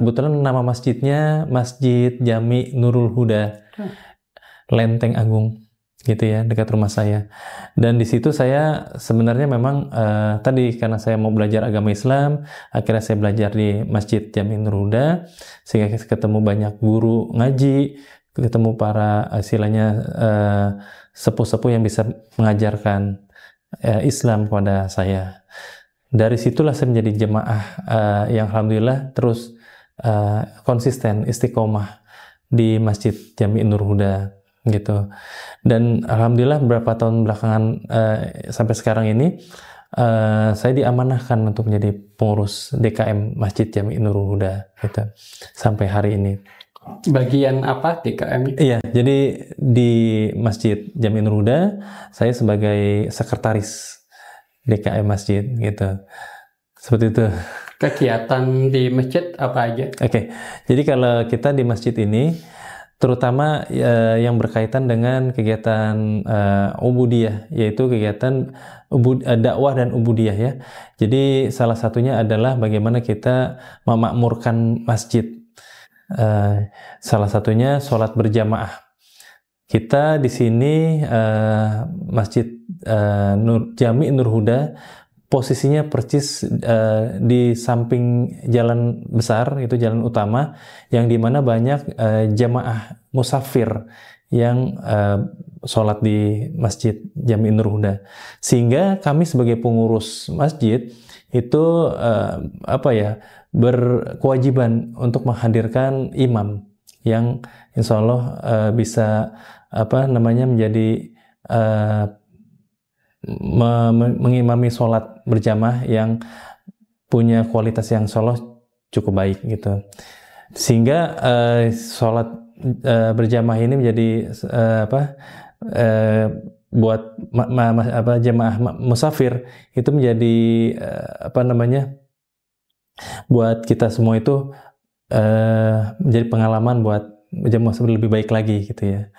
kebetulan nama masjidnya Masjid Jami Nurul Huda, Lenteng Agung gitu ya, dekat rumah saya. Dan di situ saya sebenarnya memang tadi karena saya mau belajar agama Islam, akhirnya saya belajar di Masjid Jami Nurul Huda, sehingga ketemu banyak guru ngaji, ketemu para istilahnya sepuh-sepuh yang bisa mengajarkan Islam kepada saya. Dari situlah saya menjadi jemaah yang alhamdulillah terus konsisten istiqomah di Masjid Jami Nurul Huda gitu. Dan alhamdulillah beberapa tahun belakangan sampai sekarang ini saya diamanahkan untuk menjadi pengurus DKM Masjid Jami Nurul Huda gitu, sampai hari ini. Bagian apa DKM? Iya, jadi di Masjid Jami Nurul Huda saya sebagai sekretaris DKM Masjid gitu. Seperti itu. Kegiatan di masjid apa aja? Oke. Jadi kalau kita di masjid ini terutama yang berkaitan dengan kegiatan ubudiyah, yaitu kegiatan dakwah dan ubudiyah ya. Jadi salah satunya adalah bagaimana kita memakmurkan masjid. Salah satunya sholat berjamaah. Kita di sini Masjid Jami Nurul Huda posisinya persis di samping jalan besar, itu jalan utama, yang dimana banyak jamaah musafir yang sholat di Masjid Jami Nurul Huda. Sehingga kami sebagai pengurus masjid itu berkewajiban untuk menghadirkan imam yang insya Allah bisa menjadi mengimami sholat berjamaah yang punya kualitas yang insya Allah cukup baik gitu. Sehingga sholat berjamaah ini menjadi buat jamaah musafir itu menjadi buat kita semua itu menjadi pengalaman buat jamaah musafir lebih baik lagi gitu ya.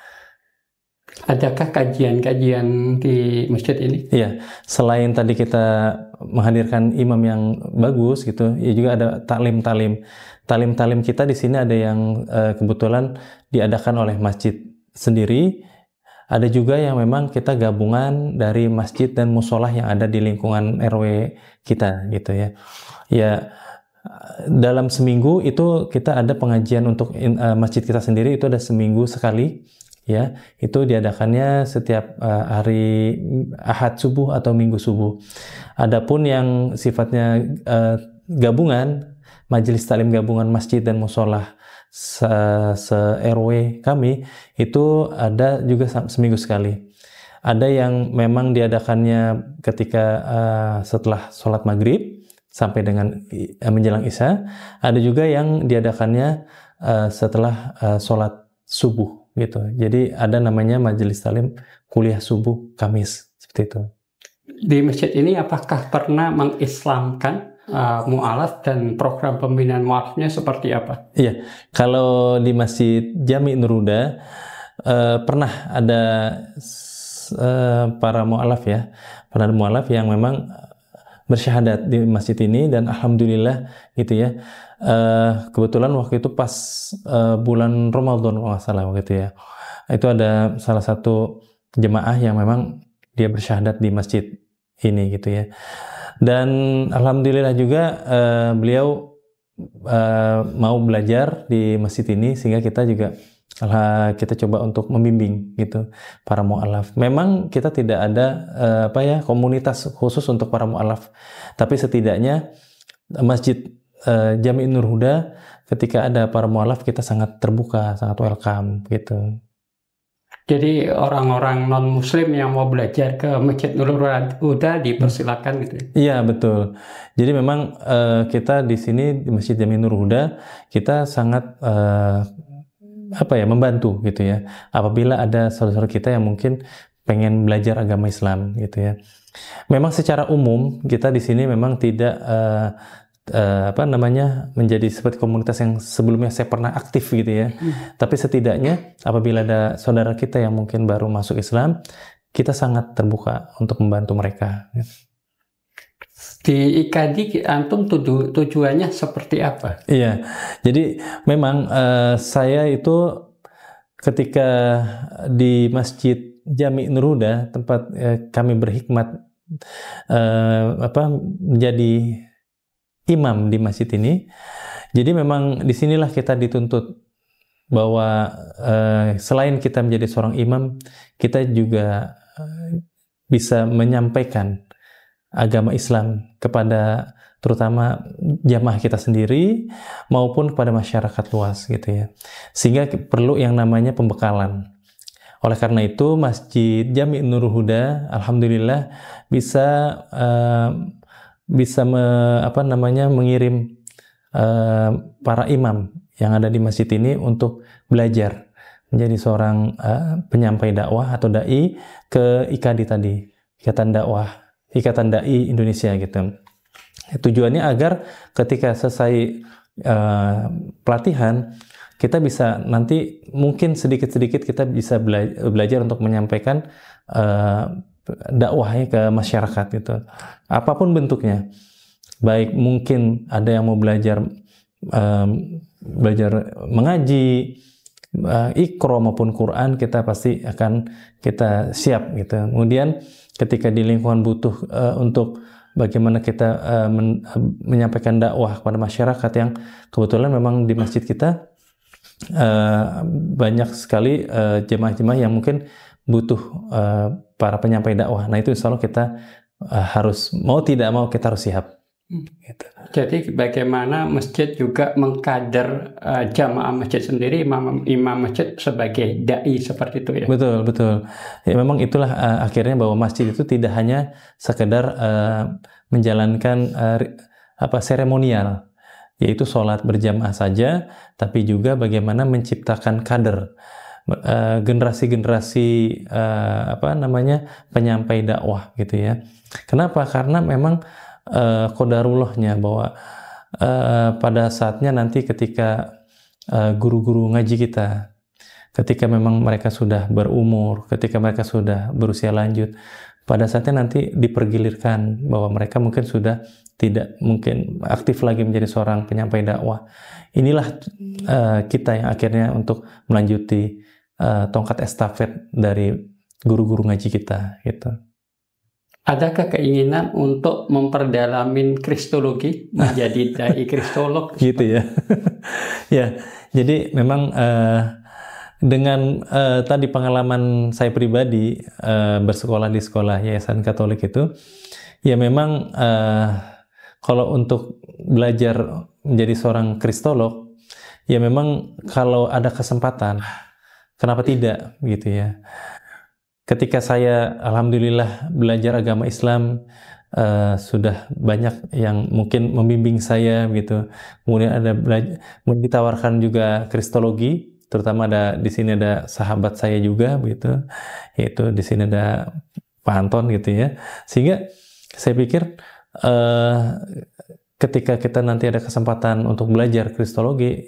Adakah kajian-kajian di masjid ini? Iya, selain tadi kita menghadirkan imam yang bagus gitu, ya juga ada taklim-taklim. Taklim-taklim kita di sini ada yang kebetulan diadakan oleh masjid sendiri. Ada juga yang memang kita gabungan dari masjid dan musolah yang ada di lingkungan RW kita gitu ya. Ya, dalam seminggu itu kita ada pengajian untuk masjid kita sendiri, itu ada seminggu sekali. Ya, itu diadakannya setiap hari Ahad subuh atau Minggu subuh. Adapun yang sifatnya gabungan, majelis taklim gabungan masjid dan musolah se-RW kami, itu ada juga seminggu sekali. Ada yang memang diadakannya ketika setelah sholat maghrib sampai dengan menjelang isya. Ada juga yang diadakannya setelah sholat subuh gitu. Jadi ada namanya majelis taklim kuliah subuh Kamis, seperti itu. Di masjid ini apakah pernah mengislamkan mu'alaf dan program pembinaan mu'alafnya seperti apa? Iya, kalau di Masjid Jami Nurul Huda pernah ada para mu'alaf ya, para mu'alaf yang memang bersyahadat di masjid ini, dan alhamdulillah gitu ya. Kebetulan waktu itu pas bulan Ramadan kalau nggak salah gitu ya, itu ada salah satu jemaah yang memang dia bersyahadat di masjid ini gitu ya. Dan alhamdulillah juga beliau mau belajar di masjid ini, sehingga kita juga kita coba untuk membimbing gitu para mu'alaf. Memang kita tidak ada komunitas khusus untuk para mu'alaf, tapi setidaknya Masjid Jami Nurul Huda ketika ada para mu'alaf kita sangat terbuka, sangat welcome gitu. Jadi orang-orang non-muslim yang mau belajar ke Masjid Nurul Huda dipersilakan gitu. Iya, betul. Jadi memang kita di sini di Masjid Jami Nurul Huda kita sangat membantu gitu ya. Apabila ada saudara-saudara kita yang mungkin pengen belajar agama Islam gitu ya. Memang secara umum kita di sini memang tidak menjadi seperti komunitas yang sebelumnya saya pernah aktif gitu ya. Tapi setidaknya apabila ada saudara kita yang mungkin baru masuk Islam, kita sangat terbuka untuk membantu mereka. Di IKADI antum tujuannya seperti apa? Iya, jadi memang saya itu ketika di Masjid Jami Nurul Huda tempat kami berhikmat menjadi imam di masjid ini. Jadi memang disinilah kita dituntut bahwa selain kita menjadi seorang imam, kita juga bisa menyampaikan agama Islam kepada terutama jamaah kita sendiri maupun kepada masyarakat luas gitu ya. Sehingga perlu yang namanya pembekalan Oleh karena itu Masjid Jami' Nurul Huda alhamdulillah bisa mengirim para imam yang ada di masjid ini untuk belajar menjadi seorang penyampai dakwah atau dai ke IKAD tadi, Ikatan Dai Indonesia gitu. Tujuannya agar ketika selesai pelatihan kita bisa nanti mungkin sedikit-sedikit kita bisa belajar untuk menyampaikan dakwahnya ke masyarakat gitu. Apapun bentuknya. Baik mungkin ada yang mau belajar mengaji, Iqra maupun Quran, kita pasti akan kita siap gitu. Kemudian ketika di lingkungan butuh untuk bagaimana kita menyampaikan dakwah kepada masyarakat yang kebetulan memang di masjid kita banyak sekali jemaah-jemaah yang mungkin butuh para penyampai dakwah. Nah itu insya Allah kita harus mau tidak mau kita harus siap. Gitu. Jadi bagaimana masjid juga mengkader jamaah masjid sendiri, imam masjid sebagai dai seperti itu ya? Betul, betul. Ya, memang itulah akhirnya bahwa masjid itu tidak hanya sekedar menjalankan seremonial, yaitu sholat berjamaah saja, tapi juga bagaimana menciptakan kader, generasi-generasi penyampai dakwah gitu ya. Kenapa? Karena memang qadarullahnya bahwa pada saatnya nanti ketika guru-guru ngaji kita, ketika memang mereka sudah berumur, ketika mereka sudah berusia lanjut, pada saatnya nanti dipergilirkan bahwa mereka mungkin sudah tidak mungkin aktif lagi menjadi seorang penyampai dakwah. Inilah kita yang akhirnya untuk melanjuti tongkat estafet dari guru-guru ngaji kita gitu. Adakah keinginan untuk memperdalamin kristologi menjadi dai kristolog? Gitu ya. Ya, jadi memang dengan tadi pengalaman saya pribadi bersekolah di sekolah Yayasan Katolik itu, ya memang kalau untuk belajar menjadi seorang kristolog, ya memang kalau ada kesempatan, kenapa tidak gitu ya. Ketika saya alhamdulillah belajar agama Islam, sudah banyak yang mungkin membimbing saya gitu. Kemudian ditawarkan juga kristologi, terutama di sini ada sahabat saya juga begitu. Yaitu di sini ada Pak Anton gitu ya. Sehingga saya pikir ketika kita nanti ada kesempatan untuk belajar kristologi,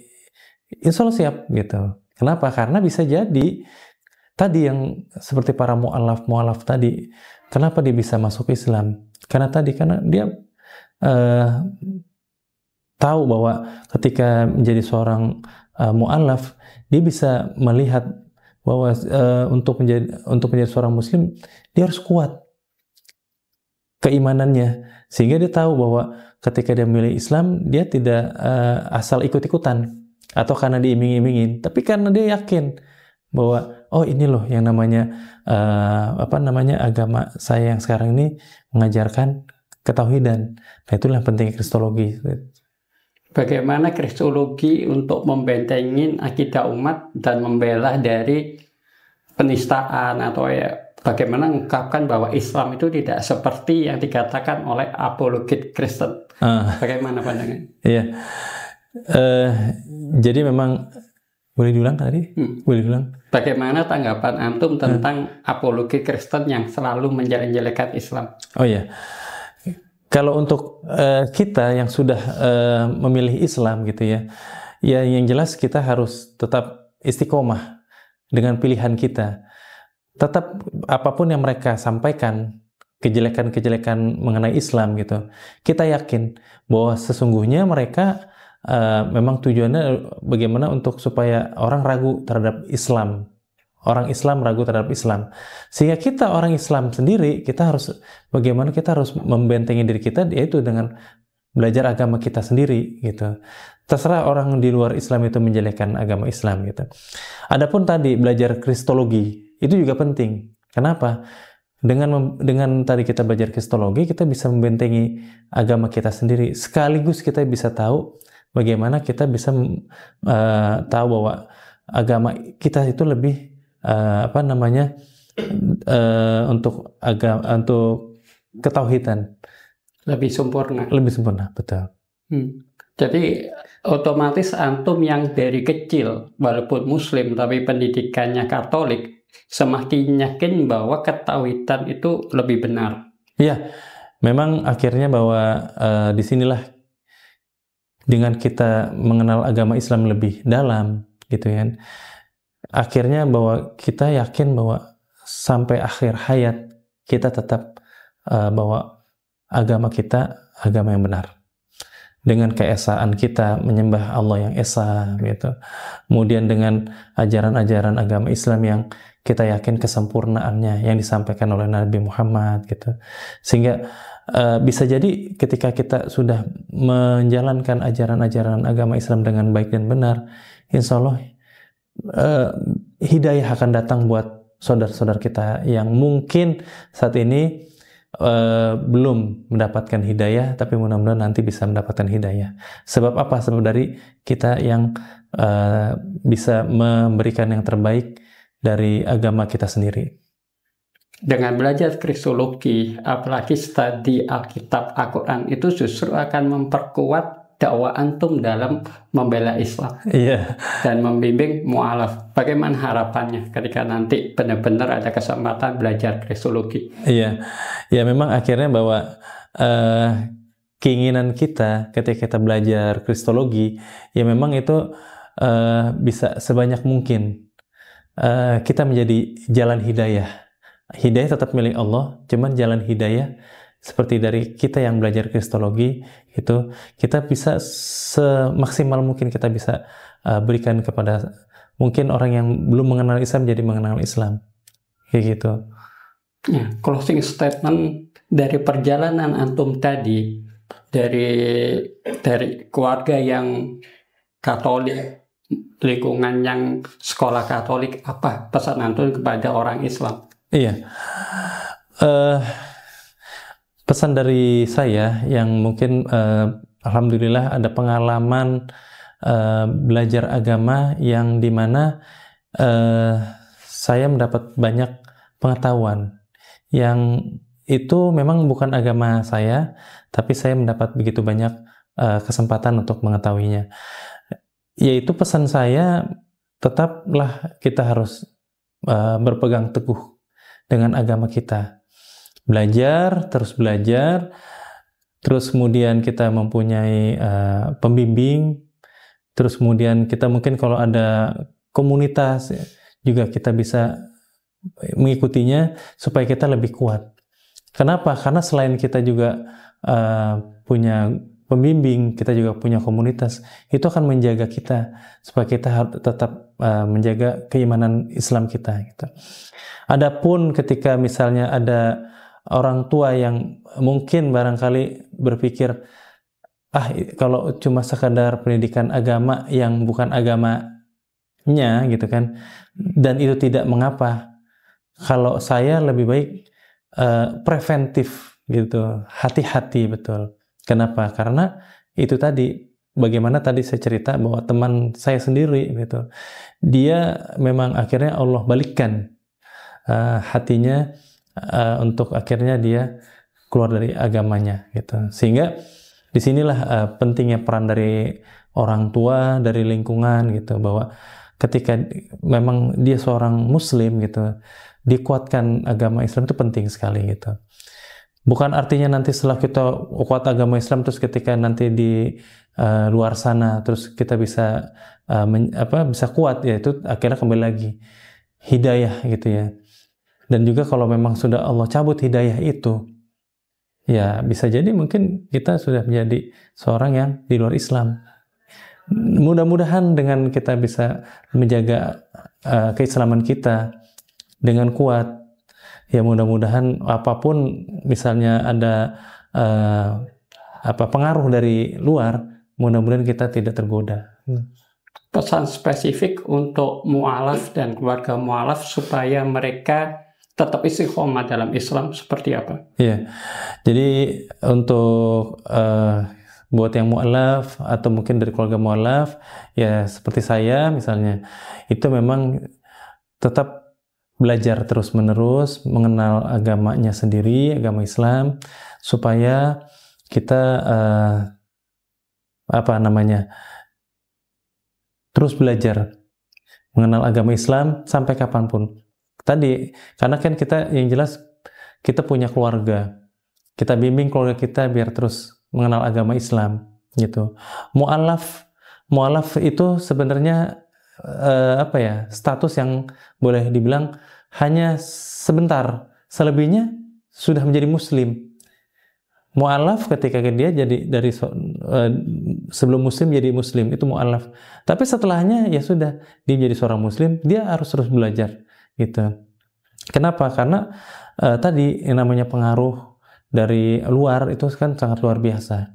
insya Allah siap gitu. Kenapa? Karena bisa jadi tadi yang seperti para mu'alaf tadi, kenapa dia bisa masuk Islam? Karena dia tahu bahwa ketika menjadi seorang mu'alaf, dia bisa melihat bahwa untuk menjadi seorang Muslim, dia harus kuat keimanannya, sehingga dia tahu bahwa ketika dia memilih Islam, dia tidak asal ikut-ikutan atau karena diiming-imingin, tapi karena dia yakin bahwa oh ini loh yang namanya agama saya yang sekarang ini mengajarkan ketauhidan. Nah itulah pentingnya kristologi. Bagaimana kristologi untuk membentengin akidah umat dan membela dari penistaan atau ya bagaimana mengungkapkan bahwa Islam itu tidak seperti yang dikatakan oleh apologet Kristen. Bagaimana pandangan? Iya. Jadi memang boleh diulang tadi? Boleh diulang. Bagaimana tanggapan antum tentang apologi Kristen yang selalu menjelek-jelekan Islam? Oh ya, kalau untuk kita yang sudah memilih Islam gitu ya, ya yang jelas kita harus tetap istiqomah dengan pilihan kita. Tetap apapun yang mereka sampaikan, kejelekan-kejelekan mengenai Islam gitu, kita yakin bahwa sesungguhnya mereka memang tujuannya bagaimana untuk supaya orang ragu terhadap Islam, orang Islam ragu terhadap Islam, sehingga kita orang Islam sendiri bagaimana kita harus membentengi diri kita, yaitu dengan belajar agama kita sendiri gitu. Terserah orang di luar Islam itu menjelekkan agama Islam gitu. Adapun tadi belajar kristologi itu juga penting. Kenapa? Dengan tadi kita belajar kristologi, kita bisa membentengi agama kita sendiri, sekaligus kita bisa tahu bagaimana kita bisa tahu bahwa agama kita itu lebih apa namanya untuk ketauhidan Lebih sempurna. lebih sempurna, betul. Jadi otomatis antum yang dari kecil walaupun muslim tapi pendidikannya Katolik semakin yakin bahwa ketauhidan itu lebih benar. Iya, memang akhirnya bahwa disinilah dengan kita mengenal agama Islam lebih dalam, gitu kan. Akhirnya bahwa kita yakin bahwa sampai akhir hayat kita tetap bahwa agama kita agama yang benar. Dengan keesaan kita menyembah Allah yang esa, gitu. Kemudian dengan ajaran-ajaran agama Islam yang kita yakin kesempurnaannya yang disampaikan oleh Nabi Muhammad, gitu. Sehingga bisa jadi ketika kita sudah menjalankan ajaran-ajaran agama Islam dengan baik dan benar, insya Allah hidayah akan datang buat saudara-saudara kita yang mungkin saat ini belum mendapatkan hidayah, tapi mudah-mudahan nanti bisa mendapatkan hidayah. Sebab apa? Sebab dari kita yang bisa memberikan yang terbaik dari agama kita sendiri. Dengan belajar kristologi, apalagi studi Alkitab, Al-Quran, itu justru akan memperkuat dakwah antum dalam membela Islam. Iya. Dan membimbing mu'alaf. Bagaimana harapannya ketika nanti benar-benar ada kesempatan belajar kristologi? Iya. Ya memang akhirnya bahwa keinginan kita ketika kita belajar kristologi, ya memang itu bisa sebanyak mungkin kita menjadi jalan hidayah. Hidayah tetap milik Allah, cuman jalan hidayah seperti dari kita yang belajar kristologi itu kita bisa semaksimal mungkin kita bisa berikan kepada mungkin orang yang belum mengenal Islam jadi mengenal Islam, kayak gitu. Ya, closing statement dari perjalanan antum tadi, dari keluarga yang Katolik, lingkungan yang sekolah Katolik, apa pesan antum kepada orang Islam? Iya, pesan dari saya yang mungkin alhamdulillah ada pengalaman belajar agama yang dimana saya mendapat banyak pengetahuan yang itu memang bukan agama saya, tapi saya mendapat begitu banyak kesempatan untuk mengetahuinya. Yaitu pesan saya, tetaplah kita harus berpegang teguh dengan agama kita. Belajar, terus kemudian kita mempunyai pembimbing, terus kemudian kita mungkin kalau ada komunitas juga kita bisa mengikutinya supaya kita lebih kuat. Kenapa? Karena selain kita juga punya pembimbing, kita juga punya komunitas, itu akan menjaga kita supaya kita tetap menjaga keimanan Islam kita, gitu. Adapun ketika misalnya ada orang tua yang mungkin barangkali berpikir, kalau cuma sekadar pendidikan agama yang bukan agamanya, gitu kan, dan itu tidak mengapa, kalau saya lebih baik preventif, gitu, hati-hati betul. Kenapa? Karena itu tadi, bagaimana tadi saya cerita bahwa teman saya sendiri, gitu, dia memang akhirnya Allah balikkan hatinya untuk akhirnya dia keluar dari agamanya, gitu. Sehingga disinilah pentingnya peran dari orang tua, dari lingkungan, gitu, bahwa ketika memang dia seorang muslim, gitu, dikuatkan agama Islam itu penting sekali, gitu. Bukan artinya nanti setelah kita kuat agama Islam terus ketika nanti di luar sana terus kita bisa bisa kuat, ya itu akhirnya kembali lagi hidayah, gitu ya. Dan juga kalau memang sudah Allah cabut hidayah itu, ya bisa jadi mungkin kita sudah menjadi seorang yang di luar Islam. Mudah-mudahan dengan kita bisa menjaga keislaman kita dengan kuat, ya mudah-mudahan apapun misalnya ada pengaruh dari luar, mudah-mudahan kita tidak tergoda. Pesan spesifik untuk mu'alaf dan keluarga mu'alaf supaya mereka tetap istiqomah dalam Islam seperti apa? Iya, jadi untuk buat yang mu'alaf atau mungkin dari keluarga mu'alaf, ya seperti saya misalnya, itu memang tetap belajar terus-menerus mengenal agamanya sendiri, agama Islam, supaya kita terus belajar mengenal agama Islam sampai kapanpun. Tadi, karena kan kita yang jelas kita punya keluarga, kita bimbing keluarga kita biar terus mengenal agama Islam, gitu. Mu'alaf itu sebenarnya status yang boleh dibilang hanya sebentar, selebihnya sudah menjadi Muslim. Mu'alaf ketika dia jadi sebelum Muslim jadi Muslim, itu mu'alaf. Tapi setelahnya ya sudah, dia jadi seorang Muslim, dia harus terus belajar, gitu. Kenapa? Karena tadi yang namanya pengaruh dari luar itu kan sangat luar biasa.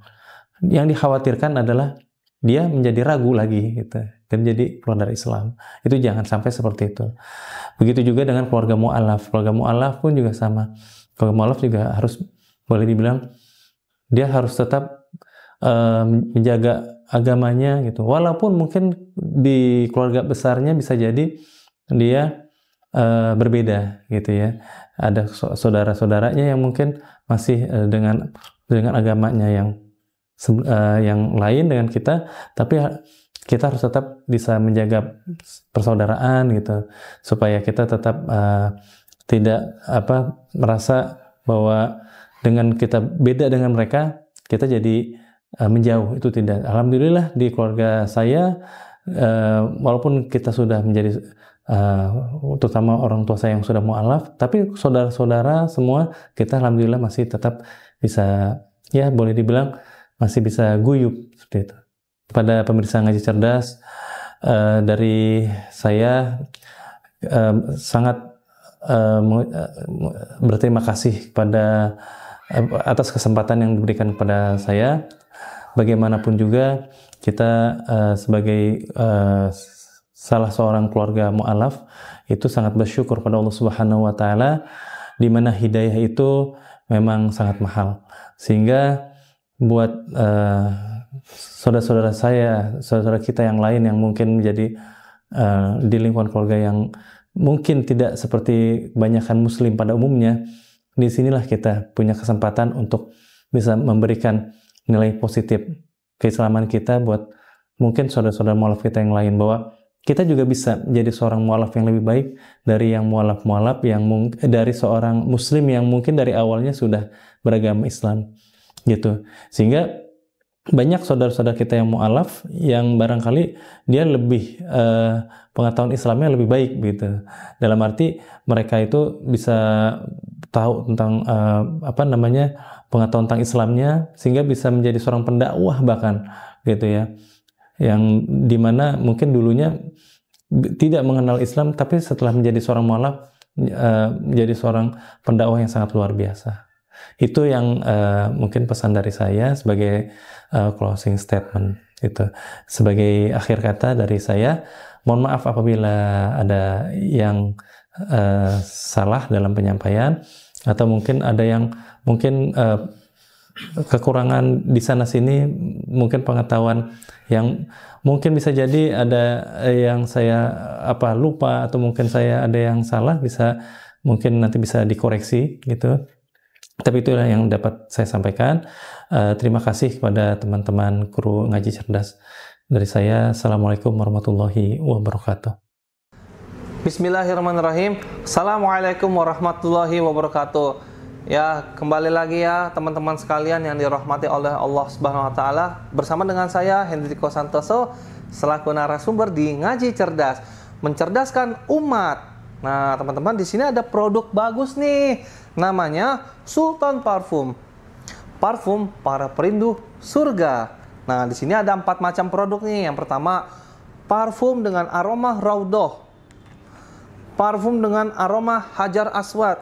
Yang dikhawatirkan adalah dia menjadi ragu lagi, gitu, dan jadi keluar dari Islam. Itu jangan sampai seperti itu. Begitu juga dengan keluarga mu'alaf. Keluarga mu'alaf pun juga sama. Keluarga mu'alaf juga harus, boleh dibilang, dia harus tetap menjaga agamanya, gitu. Walaupun mungkin di keluarga besarnya bisa jadi dia berbeda, gitu ya. Ada saudara-saudaranya yang mungkin masih dengan agamanya yang lain dengan kita, tapi kita harus tetap bisa menjaga persaudaraan, gitu, supaya kita tetap tidak merasa bahwa dengan kita beda dengan mereka kita jadi menjauh. Itu tidak. Alhamdulillah di keluarga saya walaupun kita sudah menjadi terutama orang tua saya yang sudah mu'alaf, tapi saudara-saudara semua kita alhamdulillah masih tetap bisa, ya boleh dibilang masih bisa guyup seperti itu. Pada pemirsa Ngaji Cerdas, dari saya sangat berterima kasih atas kesempatan yang diberikan kepada saya. Bagaimanapun juga kita sebagai salah seorang keluarga mu'alaf itu sangat bersyukur pada Allah Subhanahu wa taala, di mana hidayah itu memang sangat mahal. Sehingga buat saudara-saudara saya, saudara kita yang lain yang mungkin menjadi di lingkungan keluarga yang mungkin tidak seperti kebanyakan muslim pada umumnya, disinilah kita punya kesempatan untuk bisa memberikan nilai positif keislaman kita buat mungkin saudara-saudara mu'alaf kita yang lain, bahwa kita juga bisa menjadi seorang mu'alaf yang lebih baik dari yang mu'alaf dari seorang muslim yang mungkin dari awalnya sudah beragama Islam, gitu. Sehingga banyak saudara-saudara kita yang mu'alaf yang barangkali dia lebih pengetahuan Islamnya lebih baik, gitu. Dalam arti mereka itu bisa tahu tentang pengetahuan tentang Islamnya, sehingga bisa menjadi seorang pendakwah bahkan, gitu ya. Yang dimana mungkin dulunya tidak mengenal Islam, tapi setelah menjadi seorang mu'alaf menjadi seorang pendakwah yang sangat luar biasa. Itu yang mungkin pesan dari saya sebagai closing statement. Itu sebagai akhir kata dari saya. Mohon maaf apabila ada yang salah dalam penyampaian, atau mungkin ada yang mungkin kekurangan di sana sini, mungkin pengetahuan yang mungkin bisa jadi ada yang saya lupa, atau mungkin saya ada yang salah, mungkin nanti bisa dikoreksi, gitu. Tapi itulah yang dapat saya sampaikan. Terima kasih kepada teman-teman kru Ngaji Cerdas. Dari saya, Assalamualaikum warahmatullahi wabarakatuh. Bismillahirrahmanirrahim. Assalamualaikum warahmatullahi wabarakatuh. Ya, kembali lagi ya teman-teman sekalian yang dirahmati oleh Allah Subhanahu wa taala. Bersama dengan saya Hendriko Santoso selaku narasumber di Ngaji Cerdas, mencerdaskan umat. Nah, teman-teman, di sini ada produk bagus nih. Namanya Sultan Parfum. Parfum para perindu surga. Nah, di sini ada 4 macam produk nih. Yang pertama, parfum dengan aroma Raudhoh. Parfum dengan aroma Hajar Aswad.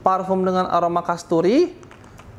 Parfum dengan aroma kasturi.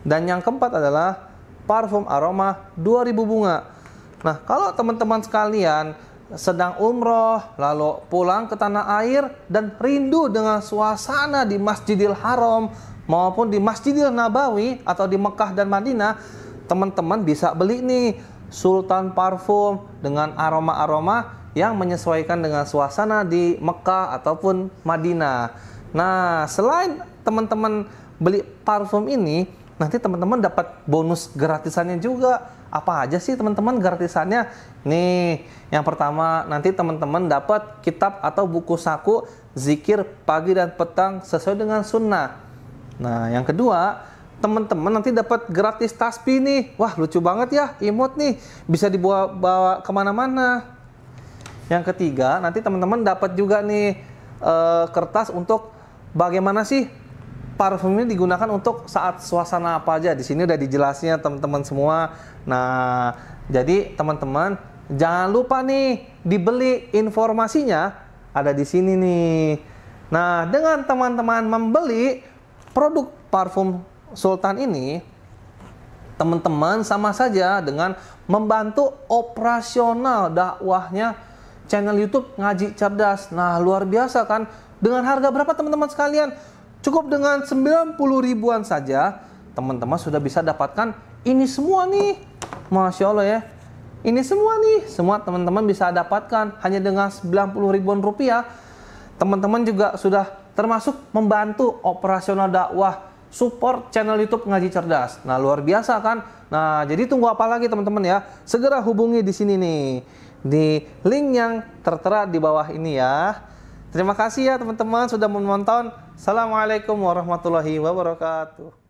Dan yang keempat adalah parfum aroma 2000 bunga. Nah, kalau teman-teman sekalian sedang umroh, lalu pulang ke tanah air dan rindu dengan suasana di Masjidil Haram maupun di Masjidil Nabawi atau di Mekah dan Madinah, teman-teman bisa beli nih Sultan Parfum dengan aroma-aroma yang menyesuaikan dengan suasana di Mekah ataupun Madinah. Nah, selain teman-teman beli parfum ini, nanti teman-teman dapat bonus gratisannya juga. Apa aja sih teman-teman gratisannya? Nih, yang pertama nanti teman-teman dapat kitab atau buku saku zikir pagi dan petang sesuai dengan sunnah. Nah, yang kedua, teman-teman nanti dapat gratis tasbih nih. Wah, lucu banget ya, imut nih, bisa dibawa kemana-mana. Yang ketiga, nanti teman-teman dapat juga nih kertas untuk bagaimana sih parfum ini digunakan untuk saat suasana apa aja. Di sini udah dijelasnya teman-teman semua. Nah, jadi teman-teman jangan lupa nih dibeli, informasinya ada di sini nih. Nah, dengan teman-teman membeli produk parfum Sultan ini, teman-teman sama saja dengan membantu operasional dakwahnya channel YouTube Ngaji Cerdas. Nah, luar biasa kan? Dengan harga berapa teman-teman sekalian? Cukup dengan 90 ribuan saja, teman-teman sudah bisa dapatkan ini semua nih. Masya Allah ya. Ini semua nih, semua teman-teman bisa dapatkan hanya dengan 90 ribuan rupiah. Teman-teman juga sudah termasuk membantu operasional dakwah, support channel YouTube Ngaji Cerdas. Nah, luar biasa kan? Nah, jadi tunggu apa lagi teman-teman ya? Segera hubungi di sini nih, di link yang tertera di bawah ini ya. Terima kasih ya teman-teman sudah menonton. Assalamualaikum warahmatullahi wabarakatuh.